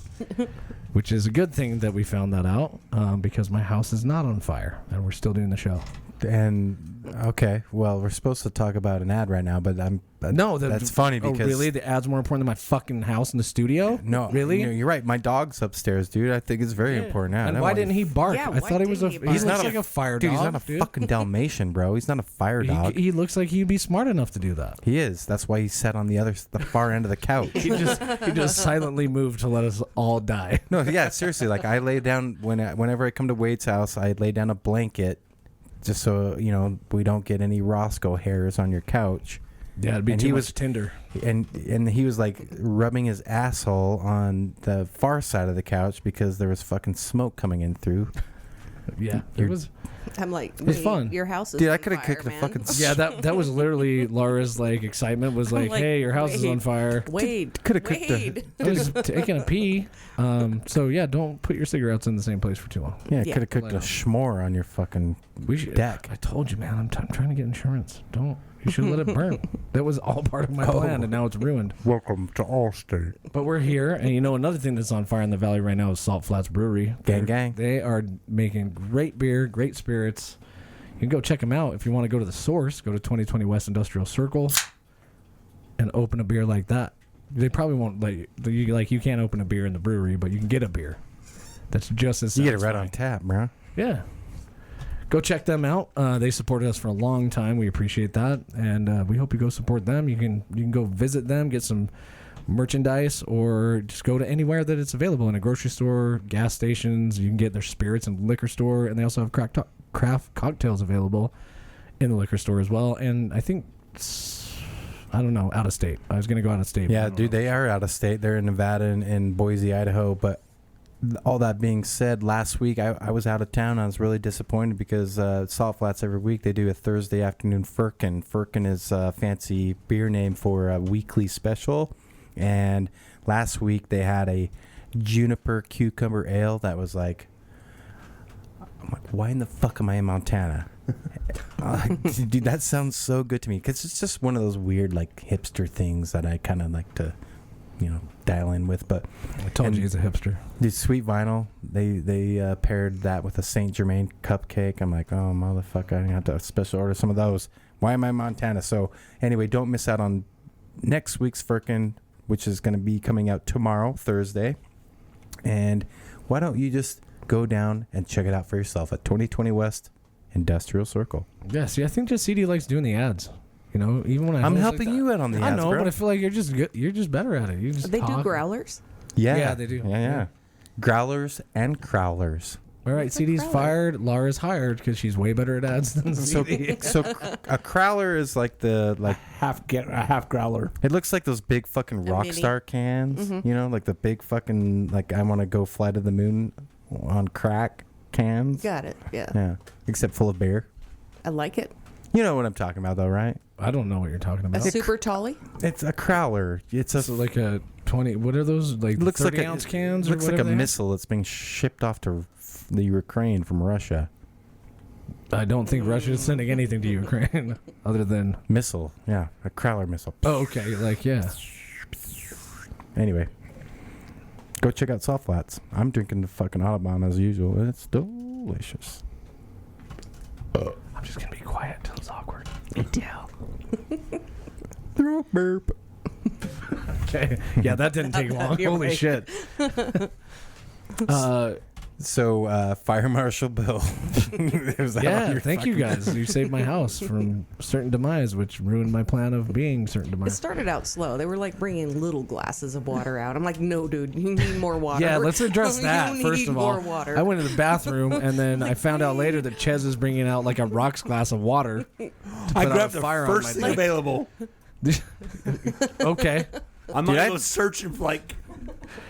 which is a good thing that we found that out because my house is not on fire, and we're still doing the show. And okay, well, we're supposed to talk about an ad right now, but that's funny because really the ad's more important than my fucking house in the studio. No, really, you're right. My dog's upstairs, dude. I think it's very important now. And why didn't he bark? Yeah, I why thought he was didn't he bark? He's not like a fire Dude, dog. he's not a fucking Dalmatian, bro. He's not a fire dog. He looks like he'd be smart enough to do that. He is. That's why he sat on the far end of the couch. He just silently moved to let us all die. No, yeah, seriously. Like I lay down whenever I come to Wade's house, I lay down a blanket just so we don't get any Roscoe hairs on your couch. Yeah, it'd be And too he much was- Tinder. And he was like rubbing his asshole on the far side of the couch because there was fucking smoke coming in through. Yeah, it You're- was. I'm like, It's wait, fun. Your house is Dude, I on could have fire, kicked the man. fucking. Yeah, that was literally Laura's like excitement was like, Like, hey, your house is wait. on fire. Wade, Could have cooked the. Wade. I was taking a pee. So yeah, don't put your cigarettes in the same place for too long. Yeah, Yeah. could have cooked a s'more on your fucking. We should. Deck. I told you, man. I'm trying to get insurance. Don't. You should let it burn. That was all part of my plan, and now it's ruined. Welcome to Allstate. But we're here, and another thing that's on fire in the valley right now is Salt Flats Brewery. Gang. They are making great beer, great spirits. You can go check them out if you want to go to the source. Go to 2020 West Industrial Circle and open a beer like that. They probably won't you can't open a beer in the brewery, but you can get a beer that's just as You get it right satisfying. on tap, bro. Yeah. Go check them out. They supported us for a long time. We appreciate that, and we hope you go support them. You can go visit them, get some merchandise, or just go to anywhere that it's available in a grocery store, gas stations. You can get their spirits in the liquor store, and they also have craft cocktails available in the liquor store as well. And I think I don't know, out of state. I was gonna go out of state. Yeah, dude, they are out of state. They're in Nevada and Boise, Idaho. But all that being said, last week I was out of town. I was really disappointed because Salt Flats every week they do a Thursday afternoon Firkin. Firkin is a fancy beer name for a weekly special. And last week they had a juniper cucumber ale that was like, I'm like, why in the fuck am I in Montana? Dude, that sounds so good to me because it's just one of those weird like hipster things that I kind of like to, dial in with. But I told you he's a hipster. the Sweet Vinyl, they paired that with a Saint Germain cupcake. I'm like, oh motherfucker, I have to special order some of those. Why am I in Montana? So anyway, don't miss out on next week's Firkin, which is going to be coming out tomorrow, Thursday. And why don't you just go down and check it out for yourself at 2020 West Industrial Circle. Yeah, see, I think just CD likes doing the ads. You know, even when I'm helping you out on the ads, I know, bro. but I feel like you're just good. You're just better at it. You just They do talk. growlers. Yeah, they do. Yeah. Growlers and crowlers. All right, CD's growler? fired. Laura's hired because she's way better at ads than CD. So a crowler is like a half growler. It looks like those big fucking A mini. Rockstar cans, you know, like the big fucking like I want to go fly to the moon on crack cans. Got it. Yeah. Yeah, except full of beer. I like it. You know what I'm talking about, though, right? I don't know what you're talking A about. super tolly. It's a crowler. It's a So like a 20. What are those? Like looks 30 like ounce a, cans? Looks or like a whatever they have? missile that's being shipped off to the Ukraine from Russia. I don't think Russia is sending anything to Ukraine other than. Missile, yeah, a crowler missile. Oh, okay. Like yeah. Anyway, go check out Soft Flats. I'm drinking the fucking Audubon as usual. It's delicious. I'm just gonna be quiet till it's awkward. Throat burp. Okay. Yeah, that didn't take long. You're Holy right. shit. So, Fire Marshal Bill. Yeah, thank you guys. You saved my house from certain demise, which ruined my plan of being certain It demise. started out slow. They were like bringing little glasses of water out. I'm like, no, dude, you need more water. Yeah, let's address that You first need of all. more water. I went to the bathroom and then I found out later that Ches is bringing out like a rocks glass of water. I put out grabbed a the fire on first my thing dick. available. Okay. I'm Dude, not I- go searching for like.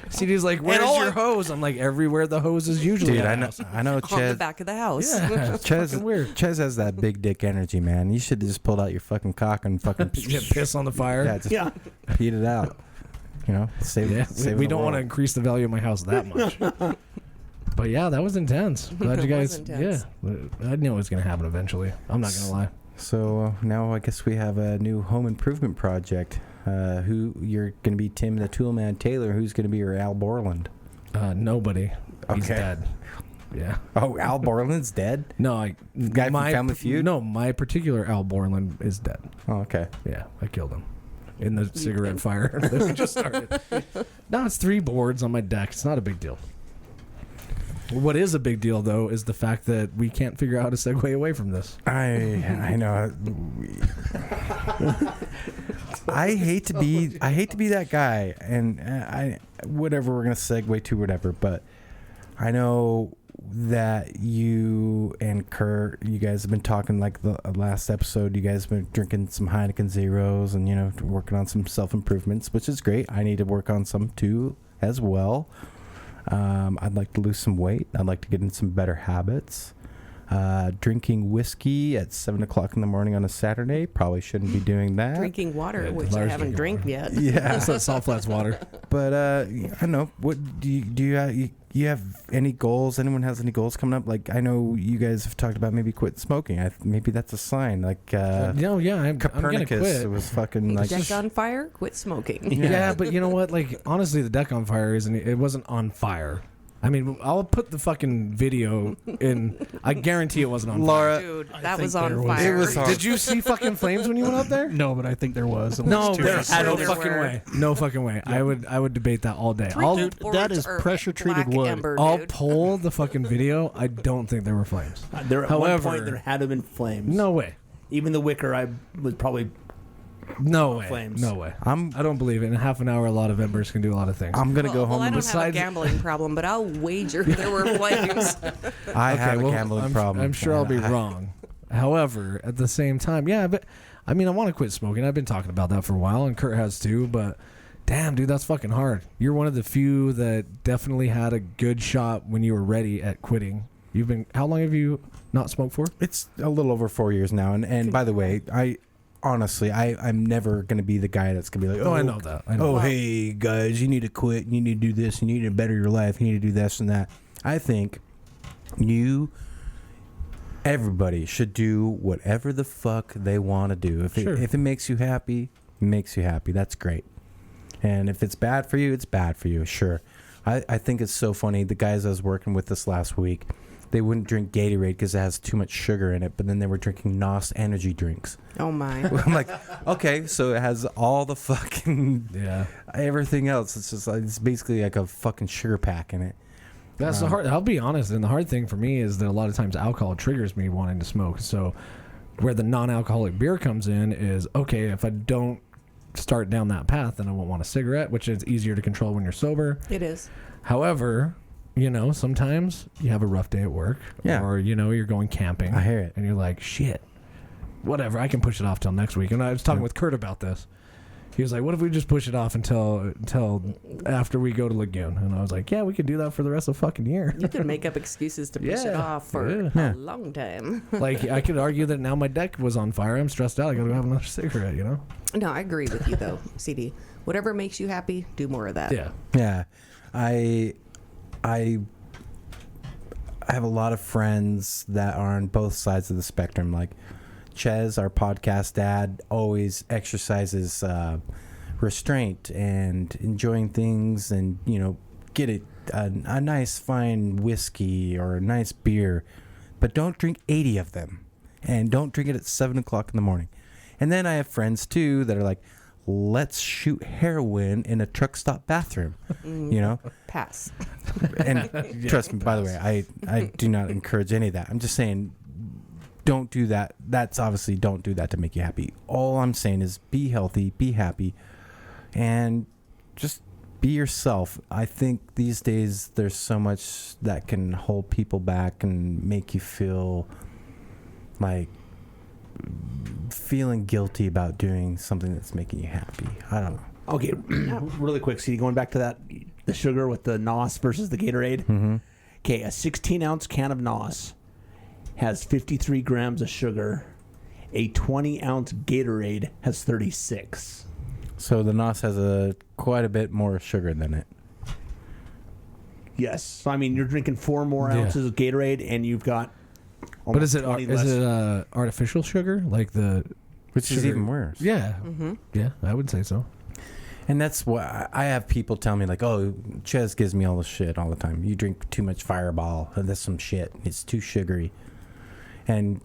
CD's like, where's all your I- hose? I'm like, everywhere the hose is usually. Dude, at. I know on the Ches. back of the house. Yeah, it's Ches, fucking weird. Ches has that big dick energy, man. You should have just pulled out your fucking cock and fucking Get piss on the fire. yeah, just Yeah. peed it out. You know, save. Yeah, save we the don't want to world. increase the value of my house that much. But yeah, that was intense. Glad you It was guys. intense. Yeah, I knew it was gonna happen eventually. I'm not gonna lie. So now I guess we have a new home improvement project. Who you're going to be Tim the Toolman Taylor? Who's going to be your Al Borland? Nobody. He's Okay. dead. Yeah. Oh, Al Borland's dead? No, Guy from Family Feud? No, my particular Al Borland is dead. Oh, okay. Yeah, I killed him in the cigarette fire that we just started. No, it's 3 boards on my deck. It's not a big deal. What is a big deal, though, is the fact that we can't figure out how to segue away from this. I know. I hate to be that guy, and I whatever we're gonna segue to whatever, but I know that you and Kurt, you guys have been talking like the last episode. You guys have been drinking some Heineken Zeros and working on some self improvements, which is great. I need to work on some too as well. I'd like to lose some weight. I'd like to get in some better habits. Drinking whiskey at 7:00 in the morning on a Saturday. Probably shouldn't be doing that. Drinking water, Yeah, which I Lars haven't drinking drank water. yet. Yeah. That's that Salt Flats water. But I don't know. What do you have any goals? Anyone has any goals coming up? Like I know you guys have talked about maybe quit smoking. Maybe that's a sign. Like No, yeah, I'm gonna Copernicus quit. was fucking like Deck on fire, quit smoking. Yeah, but you know what? Like, honestly, the deck on fire it wasn't on fire. I mean, I'll put the fucking video in. I guarantee it wasn't on Laura. Dude, I that think was on there was- fire. It was fire. hard. Did you see fucking flames when you went up there? No, but I think there was. At No, least 2 there inches. no there fucking were. way. No fucking way. I would debate that all day. Three I'll Dude, boards that is are pressure-treated black wood. ember, I'll dude. pull the fucking video. I don't think there were flames. There at However- one point there had to have been flames. No way. Even the wicker, I was probably. No way. Flames. No way. I'm I don't believe it. In half an hour, a lot of embers can do a lot of things. gonna go Well, home. I and don't have a besides- gambling problem, but I'll wager there were flames. I have well, a gambling I'm, problem. I'm sure I'll be wrong. However, at the same time, yeah, but I mean, I want to quit smoking. I've been talking about that for a while, and Kurt has too. But damn, dude, that's fucking hard. You're one of the few that definitely had a good shot when you were ready at quitting. How long have you not smoked for? It's a little over 4 years now, and by the way, I'm never gonna be the guy that's gonna be like, Oh, I know that. I know. Oh, hey guys, you need to quit. You need to do this. You need to better your life. You need to do this and that. I think everybody should do whatever the fuck they want to do. If it makes you happy, it makes you happy. That's great. And if it's bad for you, it's bad for you. Sure. I think it's so funny. The guys I was working with this last week, they wouldn't drink Gatorade because it has too much sugar in it, but then they were drinking NOS energy drinks. Oh my! I'm like, okay, so it has all the fucking Yeah. everything else. It's just like, it's basically like a fucking sugar pack in it. That's the hard. I'll be honest, and the hard thing for me is that a lot of times alcohol triggers me wanting to smoke. So, where the non-alcoholic beer comes in is okay. If I don't start down that path, then I won't want a cigarette, which is easier to control when you're sober. It is. However, sometimes you have a rough day at work, or you're going camping. I hear it, and you're like, shit, whatever. I can push it off till next week. And I was talking with Kurt about this. He was like, what if we just push it off until after we go to Lagoon? And I was like, yeah, we could do that for the rest of the fucking year. You can make up excuses to push it off for a long time. Like, I could argue that now my deck was on fire. I'm stressed out. I got to have another cigarette, No, I agree with you, though, CD. Whatever makes you happy, do more of that. Yeah. Yeah. I have a lot of friends that are on both sides of the spectrum. Like, Ches, our podcast dad, always exercises restraint and enjoying things, and get a nice fine whiskey or a nice beer, but don't drink 80 of them, and don't drink it at 7 o'clock in the morning. And then I have friends too that are like, let's shoot heroin in a truck stop bathroom. Pass. And trust me, by the way, I do not encourage any of that. I'm just saying, don't do that. That's obviously, don't do that to make you happy. All I'm saying is be healthy, be happy, and just be yourself. I think these days there's so much that can hold people back and make you feel like feeling guilty about doing something that's making you happy. I don't know. Okay, really quick, see, going back to that, the sugar with the NOS versus the Gatorade. Mm-hmm. Okay, a 16-ounce can of NOS has 53 grams of sugar. A 20-ounce Gatorade has 36. So the NOS has quite a bit more sugar than it. Yes. So, I mean, you're drinking 4 more ounces of Gatorade, and you've got But is it artificial sugar? Like Which is even worse. Yeah. Mm-hmm. Yeah, I would say so. And that's why I have people tell me, like, oh, Ches gives me all this shit all the time. You drink too much Fireball. That's some shit. It's too sugary. And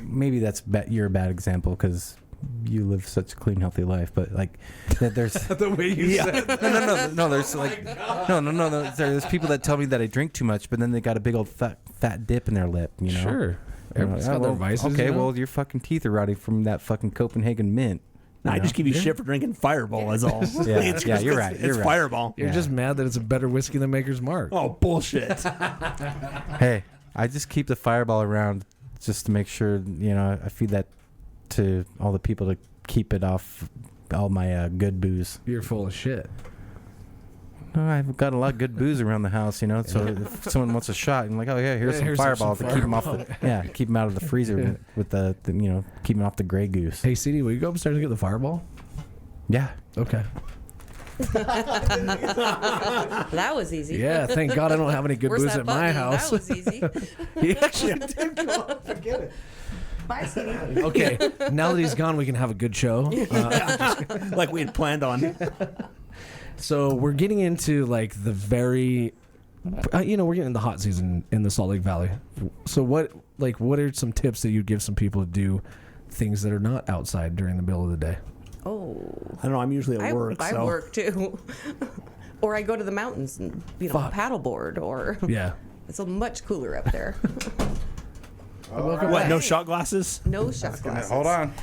maybe that's you're a bad example because you live such a clean, healthy life. But, like, there's... the way you said that. No, there's, like... No. There's people that tell me that I drink too much, but then they got a big old fat dip in their lip, Sure. Everyone's got their vices, okay, well, your fucking teeth are rotting from that fucking Copenhagen mint. No, I just give you shit for drinking Fireball, is all. Yeah, you're right. It's Fireball. You're just mad that it's a better whiskey than Maker's Mark. Oh, bullshit. Hey, I just keep the Fireball around just to make sure, I feed that to all the people to keep it off all my good booze. You're full of shit. No, I've got a lot of good booze around the house, so if someone wants a shot, I'm like, oh yeah, here's some Fireball to keep them off keep them out of the freezer with the keep them off the Grey Goose. Hey, CD, will you go upstairs and get the Fireball? Yeah. Okay. That was easy. Yeah, thank God I don't have any good Where's booze that at my button? house. That was easy. He actually did go up and get it. Bye, CD. Okay, now that he's gone, we can have a good show. Like we had planned on. So we're getting into like the very, we're getting in the hot season in the Salt Lake Valley. So what are some tips that you'd give some people to do things that are not outside during the middle of the day? Oh. I don't know. I'm usually at work. I work too. Or I go to the mountains and, paddleboard or. Yeah. It's much cooler up there. Welcome What? back. No shot glasses? No shot glasses. Hold on.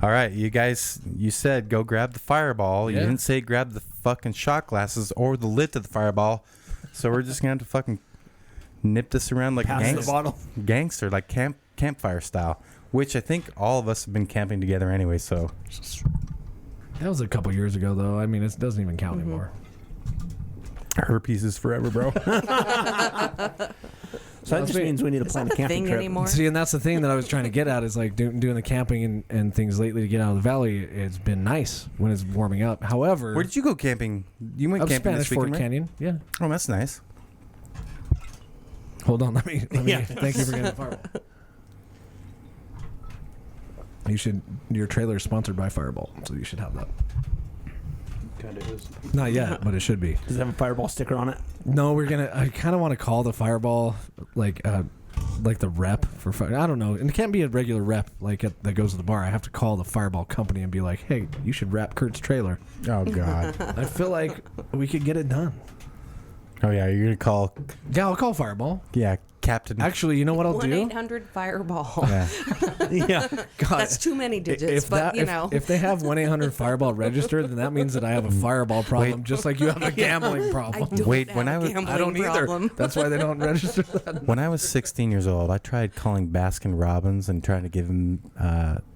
All right, you guys, you said go grab the Fireball. Yeah. You didn't say grab the fucking shot glasses or the lid to the Fireball. So we're just going to have to fucking nip this around like Pass the bottle. gangster, like campfire style, which I think all of us have been camping together anyway, so. That was a couple years ago, though. I mean, it doesn't even count anymore. Herpes is forever, bro. So that just means we need to plan a camping trip. Anymore? See, and that's the thing that I was trying to get at is like doing the camping and things lately to get out of the valley. It's been nice when it's warming up. However, Where did you go camping? You went up camping Spanish this Fork weekend, right? Canyon. Yeah. Oh, that's nice. Hold on, let me. Yeah. Thank you for getting the Fireball. Your trailer is sponsored by Fireball, so you should have that. Kind of is. Not yet, but it should be. Does it have a Fireball sticker on it? No, I kind of want to call the Fireball like the rep for fire. I don't know, and it can't be a regular rep that goes to the bar. I have to call the Fireball company and be like, "Hey, you should wrap Kurt's trailer." Oh God. I feel like we could get it done. Oh yeah, you're gonna call. Yeah, I'll call Fireball. Yeah, Captain. Actually, you know what I'll do? 1-800-Fireball. Yeah. Yeah. God, That's too many digits, but if they have 1-800-Fireball registered, then that means that I have a fireball problem, just like you have a gambling problem. I don't Wait, have when a I was- gambling I don't either. problem. That's why they don't register that. When I was 16 years old, I tried calling Baskin Robbins and trying to give him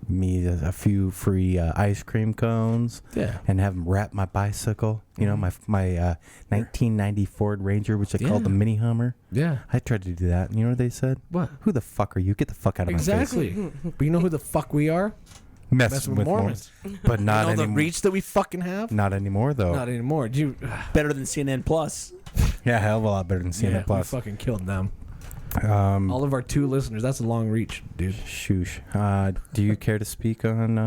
me a few free ice cream cones. Yeah. And have them wrap my bicycle. You know, my 1990 Ford Ranger, which they called the Mini Hummer. Yeah. I tried to do that. And you know what they said? What? Who the fuck are you? Get the fuck out of my face. Exactly. But you know who the fuck we are? Messing with Mormons. But not You know the anymore. reach that we fucking have? Not anymore, though. Not anymore. Do you? Better than CNN Plus. Yeah, hell of a lot better than CNN Yeah, we Plus. fucking killed them. All of our 2 listeners. That's a long reach, dude. Shoosh. Do you care to speak on?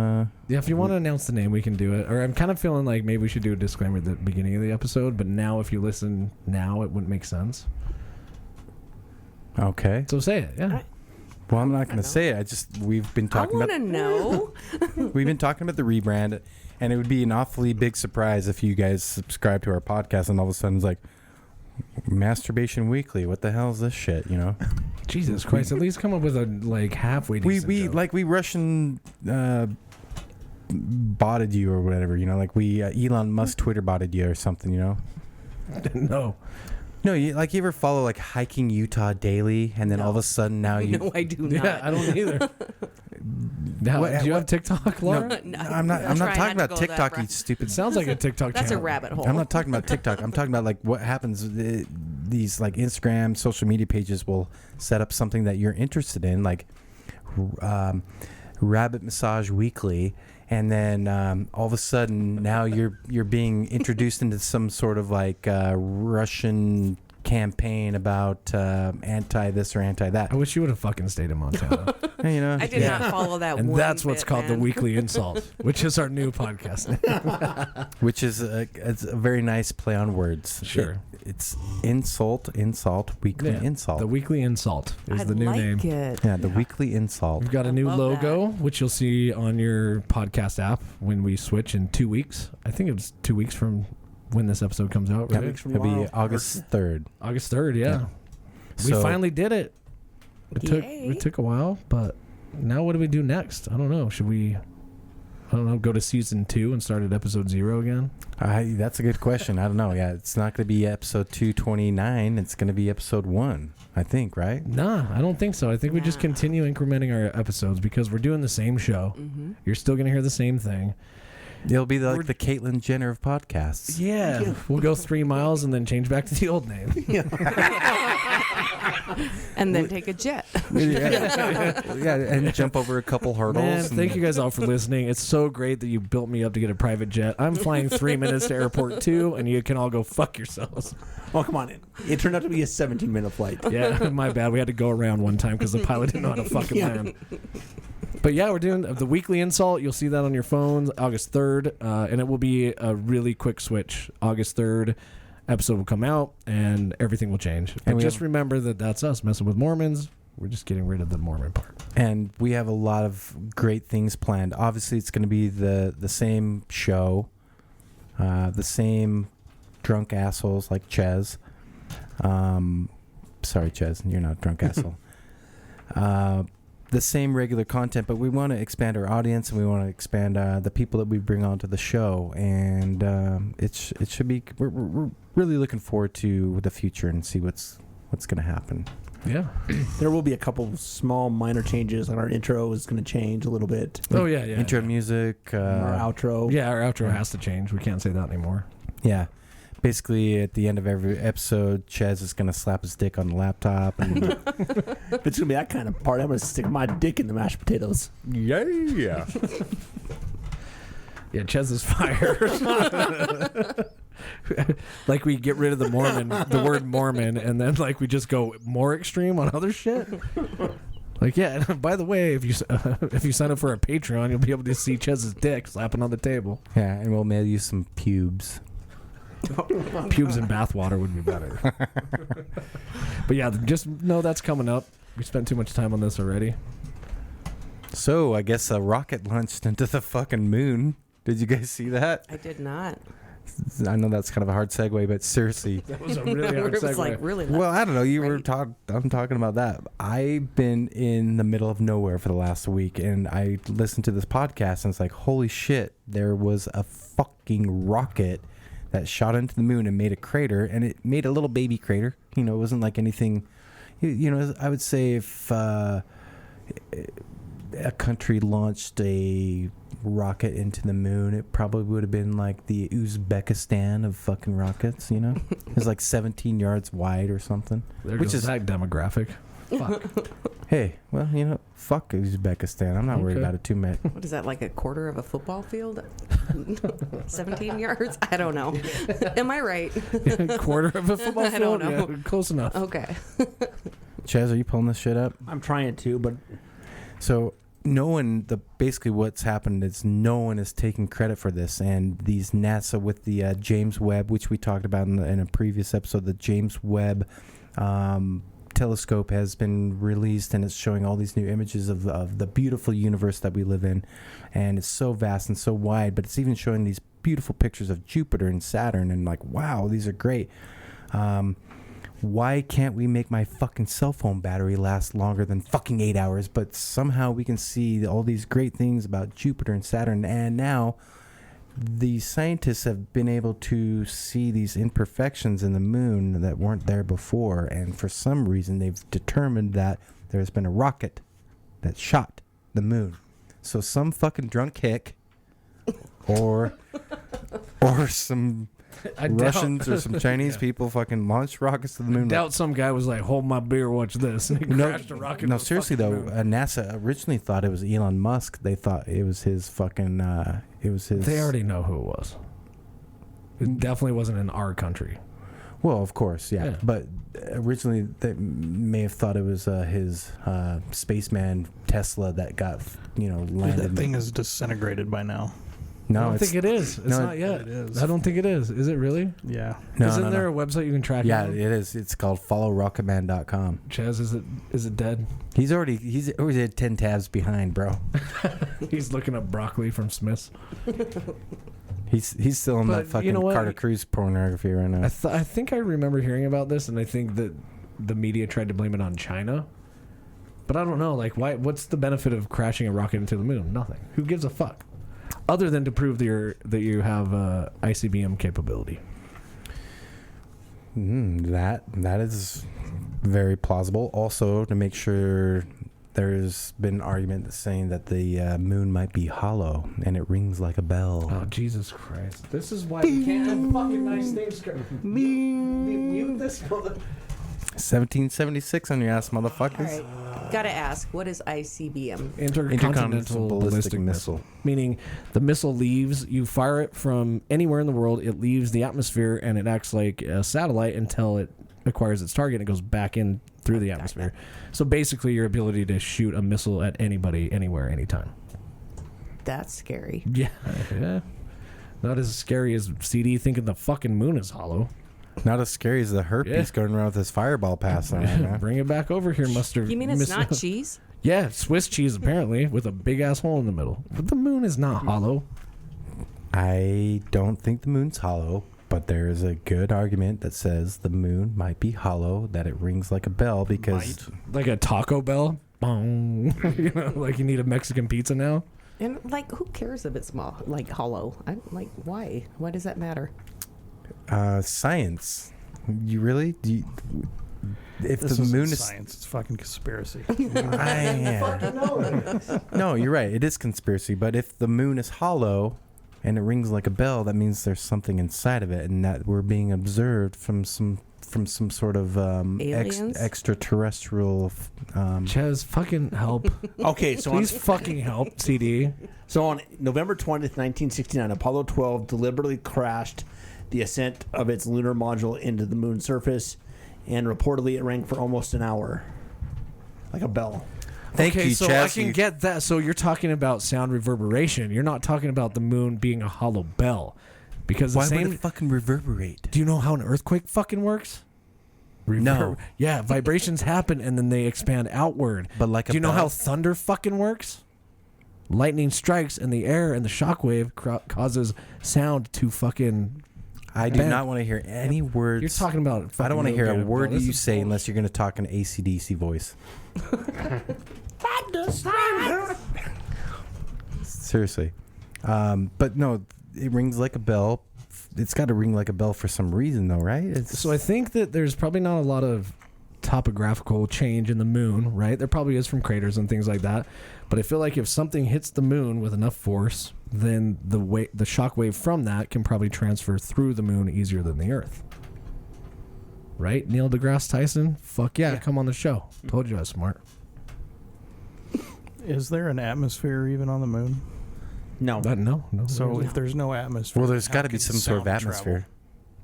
Yeah, if you want to announce the name, we can do it. Or I'm kind of feeling like maybe we should do a disclaimer at the beginning of the episode. But now, if you listen now, it wouldn't make sense. Okay. So say it. Yeah. Well, I'm not going to say it. We've been I talking want about. to know. We've been talking about the rebrand, and it would be an awfully big surprise if you guys subscribe to our podcast and all of a sudden it's like Masturbation Weekly. What the hell is this shit? You know? Jesus Christ! At least come up with a halfway decent we joke. we Russian botted you or whatever. You know, like we Elon Musk Twitter botted you or something. You know? No. No, you ever follow like Hiking Utah Daily, and then all of a sudden now you. No, I do not. Yeah, I don't either. Now, do you have TikTok, Laura? No, I'm not try talking not about to go that TikTok. You route. stupid. It sounds like a TikTok That's a channel. rabbit hole. I'm not talking about TikTok. I'm talking about like what happens. These like Instagram, social media pages will set up something that you're interested in, like Rabbit Massage Weekly, and then all of a sudden now you're being introduced into some sort of like Russian campaign about anti this or anti that. I wish you would have fucking stayed in Montana. You know, I did not follow that And one that's what's bit, called the man. Weekly Insult, which is our new podcast name. which is it's a very nice play on words. Sure. It's insult, weekly Yeah, insult. The Weekly Insult is I the new like name. it. Yeah, the weekly insult. We've got a I new love logo, which you'll see on your podcast app when we switch in 2 weeks. I think it's 2 weeks from when this episode comes out, right? from It'll be tomorrow. August 3rd. August 3rd, yeah. We So- finally did it. Yay. It took a while, but now what do we do next? I don't know. Should we, go to season 2 and start at episode 0 again? That's a good question. I don't know. Yeah, it's not going to be episode 229. It's going to be episode 1, I think, right? Nah, I don't think so. I think we just Nah. continue incrementing our episodes because we're doing the same show. Mm-hmm. You're still going to hear the same thing. It'll be like the Caitlyn Jenner of podcasts. Yeah. We'll go 3 miles and then change back to the old name. And then take a jet. Yeah, and jump over a couple hurdles. Man, and- thank you guys all for listening. It's so great that you built me up to get a private jet. I'm flying 3 minutes to airport 2, and you can all go fuck yourselves. Oh, come on. It turned out to be a 17-minute flight. Yeah, my bad. We had to go around one time because the pilot didn't know how to fucking Yeah. land. But yeah, we're doing the Weekly Insult. You'll see that on your phones August 3rd, and it will be a really quick switch. August 3rd, episode will come out, and everything will change. And And we just have- remember that that's us messing with Mormons. We're just getting rid of the Mormon part. And we have a lot of great things planned. Obviously, it's going to be the same show, the same drunk assholes like Ches. Sorry, Ches, you're not a drunk asshole. The same regular content, but we want to expand our audience and we want to expand the people that we bring onto the show. And it should be. We're really looking forward to the future and see what's going to happen. Yeah. There will be a couple small minor changes. Like our intro is going to change a little bit. Oh, yeah, yeah. Intro yeah. music. Our outro. Yeah, our outro has to change. We can't say that anymore. Yeah. Basically, at the end of every episode, Chaz is going to slap his dick on the laptop. And If it's going to be that kind of part, I'm going to stick my dick in the mashed potatoes. yeah. Yeah, Ches is fired. Like we get rid of the word Mormon, and then like we just go more extreme on other shit. Like, yeah, and by the way, if you sign up for our Patreon, you'll be able to see Chez's dick slapping on the table. Yeah, and we'll mail you some pubes. Pubes and bathwater would be better. But yeah, just know that's coming up. We spent too much time on this already. So, I guess a rocket launched into the fucking moon. Did you guys see that? I did not. I know that's kind of a hard segue, but seriously. That was a really hard It was segue. like really. Well, I don't know. Right. I'm talking about that. I've been in the middle of nowhere for the last week, and I listened to this podcast, and it's like, holy shit, there was a fucking rocket that shot into the moon and made a crater, and it made a little baby crater. You know, it wasn't like anything. You know, I would say if a country launched a rocket into the moon, it probably would have been like the Uzbekistan of fucking rockets, you know? It's like 17 yards wide or something. Which is that demographic. Fuck. Hey, well, you know, fuck Uzbekistan. I'm not worried about it too much. What is that, like a quarter of a football field? 17 yards? I don't know. Am I right? Quarter of a football field? I don't know. Yeah, close enough. Okay. Chaz, are you pulling this shit up? I'm trying to, but So basically what's happened is no one is taking credit for this, and these NASA with the James Webb, which we talked about in a previous episode, the James Webb telescope has been released, and it's showing all these new images of the beautiful universe that we live in, and it's so vast and so wide, but it's even showing these beautiful pictures of Jupiter and Saturn, and like, wow, these are great. Why can't we make my fucking cell phone battery last longer than fucking 8 hours? But somehow we can see all these great things about Jupiter and Saturn. And now the scientists have been able to see these imperfections in the moon that weren't there before. And for some reason, they've determined that there's been a rocket that shot the moon. So some fucking drunk hick or some Russians or some Chinese people fucking launched rockets to the moon. I doubt some guy was like, hold my beer, watch this. And he crashed a rocket. No, seriously though, NASA originally thought it was Elon Musk. They thought it was his fucking, it was his. They already know who it was. It definitely wasn't in our country. Well, of course, yeah. But originally they may have thought it was his spaceman Tesla that got, landed. That thing is disintegrated by now. No, I don't think it is. It's not yet. It is. I don't think it is. Is it really? Yeah. Isn't there a website you can track? Yeah, it it is. It's called followrocketman.com. Chaz, is it dead? He's already 10 tabs behind, bro. He's looking up broccoli from Smith's. He's still in that fucking Carter Cruise pornography right now. I think I remember hearing about this, and I think that the media tried to blame it on China. But I don't know, like, why? What's the benefit of crashing a rocket into the moon? Nothing. Who gives a fuck? Other than to prove that you have ICBM capability. That is very plausible. Also, to make sure, there's been an argument that's saying that the moon might be hollow and it rings like a bell. Oh, Jesus Christ. This is why we can't have fucking nice things. Mute this mother. 1776 on your ass, motherfuckers. All right. Gotta ask, what is ICBM? Intercontinental Ballistic Missile. Meaning the missile leaves, you fire it from anywhere in the world, it leaves the atmosphere and it acts like a satellite until it acquires its target and it goes back in through the atmosphere. So basically your ability to shoot a missile at anybody, anywhere, anytime. That's scary. Yeah. Not as scary as CD thinking the fucking moon is hollow. Not as scary as the herpes going around with his fireball pass on it, man. Bring it back over here, mustard. You mean it's not cheese? Yeah, Swiss cheese apparently with a big ass hole in the middle. But the moon is not hollow. I don't think the moon's hollow, but there is a good argument that says the moon might be hollow, that it rings like a bell because... Like a Taco Bell? Bong. Like you need a Mexican pizza now? And like, who cares if it's small, like hollow? Why? Why does that matter? Science. You really? If This the moon isn't is science, it's fucking conspiracy. No, you're right. It is conspiracy. But if the moon is hollow and it rings like a bell, that means there's something inside of it, and that we're being observed from some sort of extraterrestrial. Chaz, fucking help. Okay, so Please fucking help, CD. So on November 20th, 1969, Apollo 12 deliberately crashed the ascent of its lunar module into the moon's surface, and reportedly it rang for almost an hour, like a bell. Thank you, so Chaz. I can get that. So you're talking about sound reverberation. You're not talking about the moon being a hollow bell. Because Why would it fucking reverberate? Do you know how an earthquake fucking works? No. Yeah, vibrations happen and then they expand outward. But like Do you know how thunder fucking works? Lightning strikes in the air and the shockwave causes sound to fucking I do not want to hear any words. You're talking about. I don't want to hear a word This you is say unless you're going to talk an AC/DC voice. Seriously. But no, it rings like a bell. It's got to ring like a bell for some reason, though, right? So I think that there's probably not a lot of topographical change in the moon, right? There probably is from craters and things like that. But I feel like if something hits the moon with enough force, then the shock wave from that can probably transfer through the moon easier than the Earth. Right? Neil deGrasse Tyson? Fuck yeah, come on the show. Told you I was smart. Is there an atmosphere even on the moon? No. No. So if there's no atmosphere, Well, there's how got to be could some sort of sound atmosphere. travel?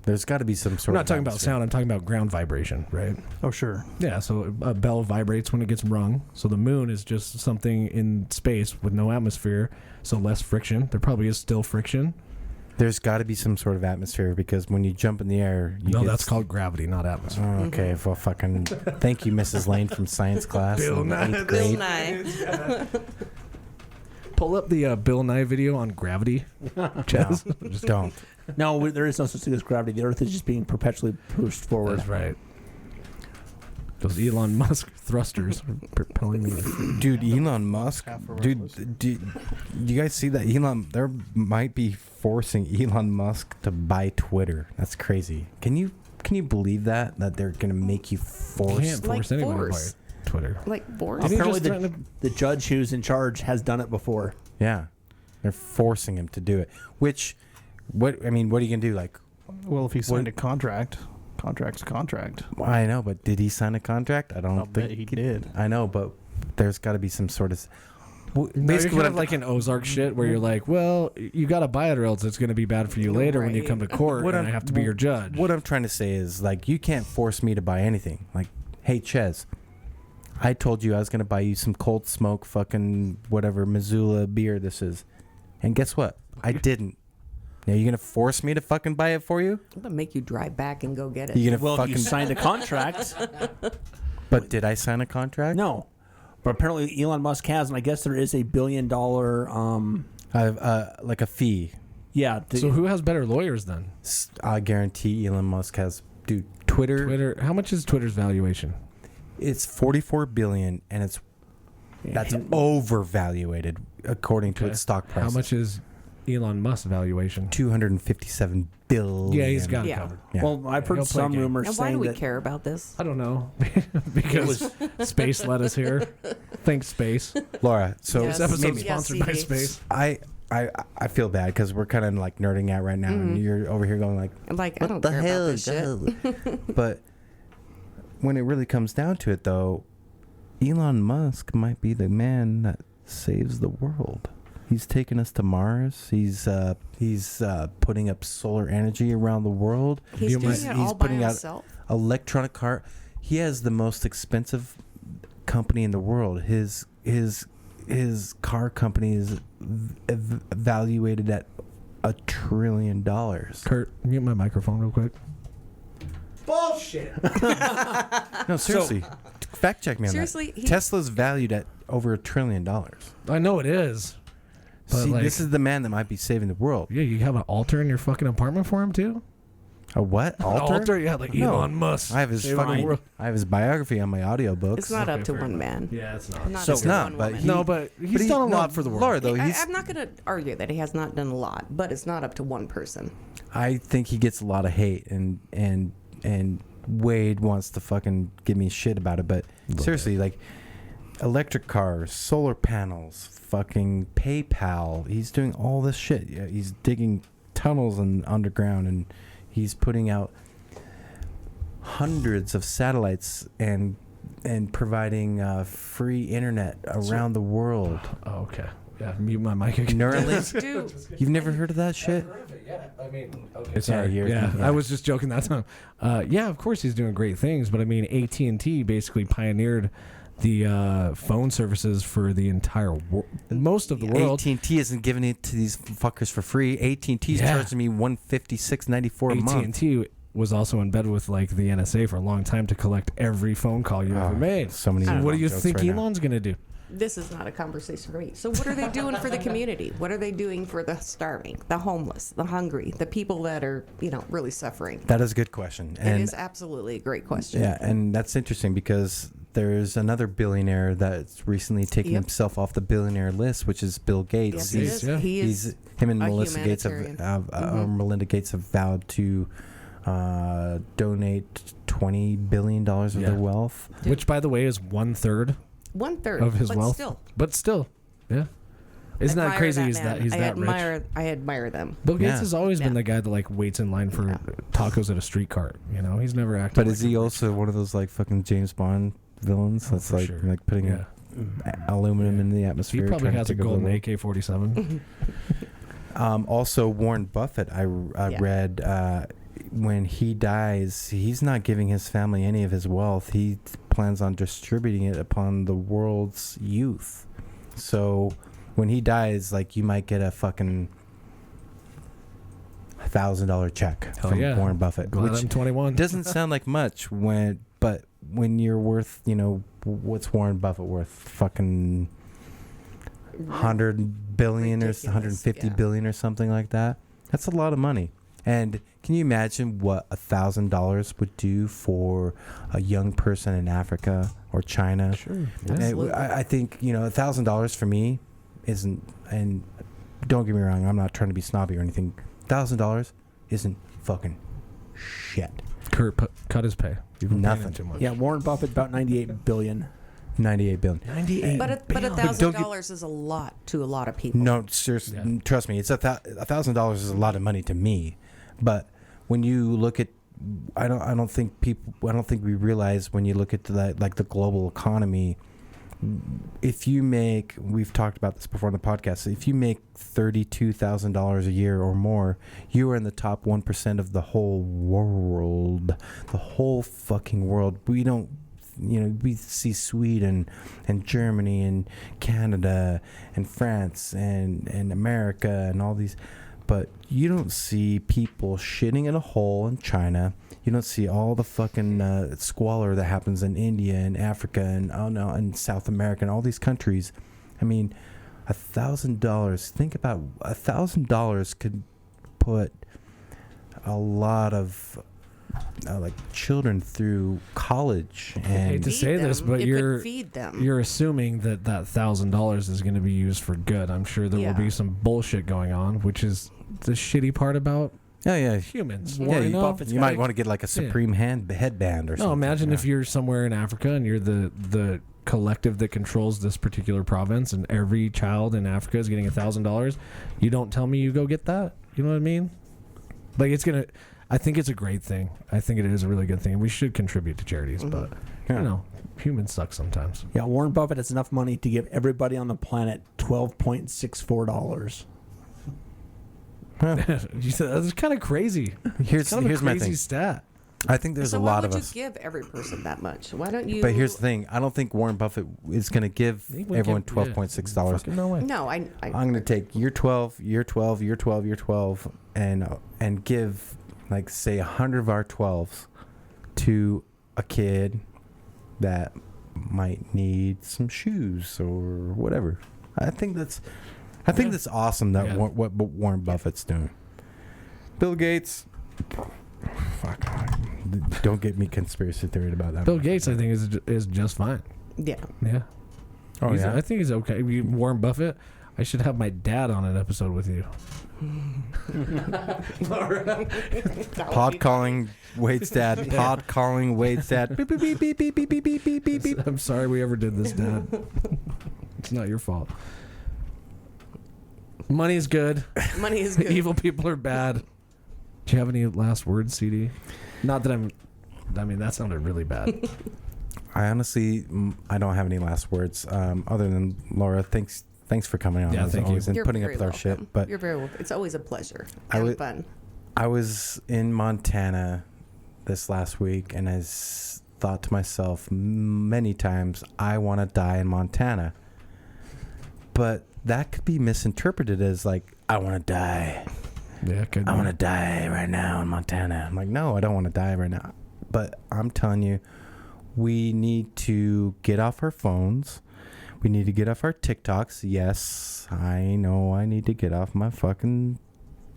There's got to be some I'm sort of not talking about atmosphere. sound, I'm talking about ground vibration, right? Oh, sure. Yeah, so a bell vibrates when it gets rung. So the moon is just something in space with no atmosphere, so less friction. There probably is still friction. There's got to be some sort of atmosphere because when you jump in the air, you No, get that's called gravity, not atmosphere. Oh, okay, well, fucking thank you, Mrs. Lane from science class Bill in Nye. 8th Bill grade. Nye. Pull up the Bill Nye video on gravity. Chaz. Just don't. No, there is no such thing as gravity. The Earth is just being perpetually pushed forward. That's right. Those Elon Musk thrusters are propelling me. Dude, Elon Musk. Dude, you guys see that there might be forcing Elon Musk to buy Twitter. That's crazy. Can you believe that they're going to make you You force? can't force Like anyone force. to buy Twitter. Like force. Didn't he Apparently, just threaten the judge who's in charge has done it before. Yeah. They're forcing him to do it. Which what are you going to do like Well, if he signed a contract's a contract. I know, but did he sign a contract? I don't I'll bet think he did. I know, but there's got to be some sort of Basically, what like an Ozark shit where you're like, well, you got to buy it or else it's going to be bad for you later when you Right. come to court What and I I'm- have to be your judge. What I'm trying to say is, like, you can't force me to buy anything. Like, hey, Ches, I told you I was going to buy you some cold smoke fucking whatever Missoula beer this is. And guess what? I didn't. Now, you going to force me to fucking buy it for you? I'm gonna make you drive back and go get it. You going to Well, if fucking... you signed a contract, But did I sign a contract? no. But apparently Elon Musk has, and I guess there is a $1 billion, Like a fee. yeah. So who has better lawyers then? I guarantee Elon Musk has... Dude, Twitter... Twitter. How much is Twitter's valuation? It's $44 billion, and that's overvaluated according to its stock price. How much is Elon Musk's valuation? $257 billion. Yeah, he's got it Yeah. covered. Yeah. Well, I've He'll heard play some game. rumors And why do saying we that care about this? I don't know. Because space led us here. Thanks, space. Laura, so Yes. This episode's Yes, sponsored by CD. space. I feel bad because we're kind of like nerding out right now, and you're over here going like, Like, I don't care about this shit. but when it really comes down to it, though, Elon Musk might be the man that saves the world. He's taking us to Mars. He's putting up solar energy around the world. He's doing He's it all by putting out himself. electronic car. He has the most expensive company in the world. His car company is evaluated at $1 trillion. Kurt, mute my microphone real quick. bullshit. No, seriously, fact check me on Seriously, that. Tesla's valued at over $1 trillion. I know it is. But See, like, this is the man that might be saving the world. yeah, you have an altar in your fucking apartment for him too? A what? An Altar? altar? Yeah, like No. Elon Musk. I have his saving the fucking. world. I have his biography on my audiobooks. It's not Okay, up to fair one enough. man. Yeah, it's not. Not So- up It's to not, one but woman. he- No, but he's he- done a no, lot for the world. Laura, though, he's. I'm not going to argue that he has not done a lot, but it's not up to one person. I think he gets a lot of hate, and Wade wants to fucking give me shit about it. But seriously, like electric cars, solar panels, fucking PayPal. He's doing all this shit. Yeah, he's digging tunnels and underground, and he's putting out hundreds of satellites and providing free internet around the world. Oh, okay. Yeah, mute my mic again. Neuralink. Dude, You've never heard of that shit? Yeah, I mean, okay. Yeah, Sorry. you're- Yeah, yeah. I was just joking that time. Yeah, of course he's doing great things, but I mean, AT&T basically pioneered the phone services for the entire world, most of the world. AT&T isn't giving it to these fuckers for free. AT&T's Yeah. charging me $156.94 a month. AT&T was also in bed with like the NSA for a long time to collect every phone call you ever made. So many. So what do you jokes think right now. Elon's gonna do? this is not a conversation for me. So what are they doing for the community? What are they doing for the starving, the homeless, the hungry, the people that are, really suffering? That is a good question. It is absolutely a great question. Yeah, and that's interesting because there's another billionaire that's recently taken himself off the billionaire list, which is Bill Gates. Yes, he is. Him and Melinda Gates have vowed to donate $20 billion of their wealth. Which, by the way, is 1/3 of his wealth. But still, yeah. Isn't that crazy? He's that rich. I admire them. Bill Gates has always been the guy that waits in line for tacos at a street cart. He's never acted. But is he also one of those fucking James Bond villains? That's putting aluminum in the atmosphere. He probably has a golden AK-47. Also, Warren Buffett. I read. When he dies, he's not giving his family any of his wealth. He plans on distributing it upon the world's youth. So when he dies, you might get a fucking $1,000 check from Warren Buffett. Glad which I'm 21. Doesn't sound like much but when you're worth, what's Warren Buffett worth? Fucking 100 billion or 150 billion or something like that. That's a lot of money. And can you imagine what $1,000 would do for a young person in Africa or China? Sure. I think, $1,000 for me isn't, and don't get me wrong, I'm not trying to be snobby or anything. $1,000 isn't fucking shit. Kurt cut his pay. Nothing. Too much. Yeah, Warren Buffett about $98 billion. 98 billion. 98 But $1,000 is a lot to a lot of people. No, seriously, trust me, it's $1,000 is a lot of money to me. But when you look at, I don't think we realize when you look at the global economy. If you make, we've talked about this before on the podcast, if you make $32,000 a year or more, you are in the top 1% of the whole world, the whole fucking world. We don't, we see Sweden and Germany and Canada and France and America and all these, but you don't see people shitting in a hole in China. You don't see all the fucking squalor that happens in India and Africa and South America and all these countries. I mean, $1,000. Think about $1,000 could put a lot lot of children through college. And I hate to say this, but you're feed them. You're assuming that $1,000 is going to be used for good. I'm sure there will be some bullshit going on, which is the shitty part about humans. Yeah, you might want to get a Supreme headband or something. No, imagine if you're somewhere in Africa and you're the collective that controls this particular province, and every child in Africa is getting $1,000. You don't tell me you go get that. You know what I mean? I think it's a great thing. I think it is a really good thing. We should contribute to charities, but humans suck sometimes. Yeah, Warren Buffett has enough money to give everybody on the planet $12.64. That's kind of crazy. Here's my thing. Stat. I think there's a lot of us. Why would you give every person that much? Why don't you? But here's the thing. I don't think Warren Buffett is going to give everyone $12.6. No way. No, I'm going to take year 12, year 12, year 12, year 12, and give say 100 of our 12s to a kid that might need some shoes or whatever. I think that's awesome that what Warren Buffett's doing. Bill Gates, fuck, don't get me conspiracy theory about that. Bill Gates, I think, is just fine. Yeah. Yeah. Oh, yeah? I think he's okay. Warren Buffett, I should have my dad on an episode with you. Pod calling Wade's dad. Pod calling Wade's dad. Beep, beep, beep, beep, beep, beep, beep, beep, beep, beep. I'm sorry we ever did this, Dad. It's not your fault. Money is good. Money is good. Evil people are bad. Do you have any last words, CD? Not that that sounded really bad. I honestly, I don't have any last words other than Laura. Thanks for coming on. Yeah, thank you. And putting up with our shit. But you're very welcome. It's always a pleasure. Have fun. I was in Montana this last week, and I thought to myself many times, I want to die in Montana. But that could be misinterpreted as I want to die. Yeah, I want to die right now in Montana. I'm like, no, I don't want to die right now. But I'm telling you, we need to get off our phones. We need to get off our TikToks. Yes, I know I need to get off my fucking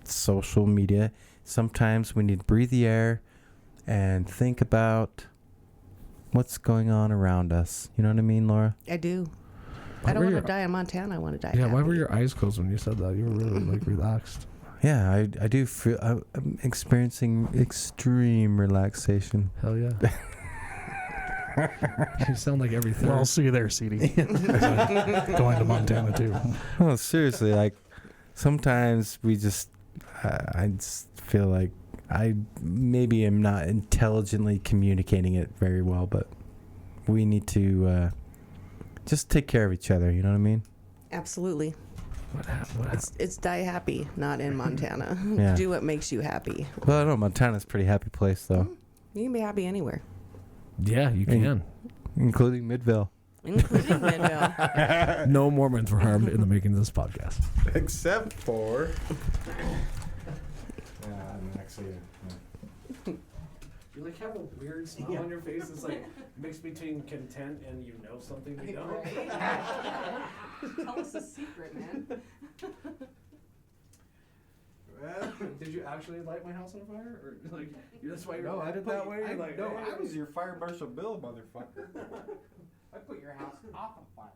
social media. Sometimes we need to breathe the air and think about what's going on around us. You know what I mean, Laura? I do. Why I don't were want to your- die in Montana. I want to die. Yeah, why happy. were your eyes closed when you said that? You were really like relaxed. Yeah, I do feel I'm experiencing extreme relaxation. Hell yeah. You sound like everything. Well, I'll see you there, CD. Going to Montana too. Oh, seriously, like sometimes we just I just feel like I maybe am not intelligently communicating it very well, but we need to just take care of each other. You know what I mean? Absolutely. What happened? It's die happy, not in Montana. Yeah. Do what makes you happy. Well, I know Montana's a pretty happy place though, You can be happy anywhere, Yeah, you can. including Midvale. including Midvale. No Mormons were harmed in the making of this podcast. Except for. Actually. You like have a weird smile on your face. It's like mixed between content and you know something you don't. Tell us a secret, man. Did you actually light my house on fire, or like that's why you're No, I did that way. Like, No, hey, I was your Fire Marshal Bill, motherfucker. I put your house off on fire.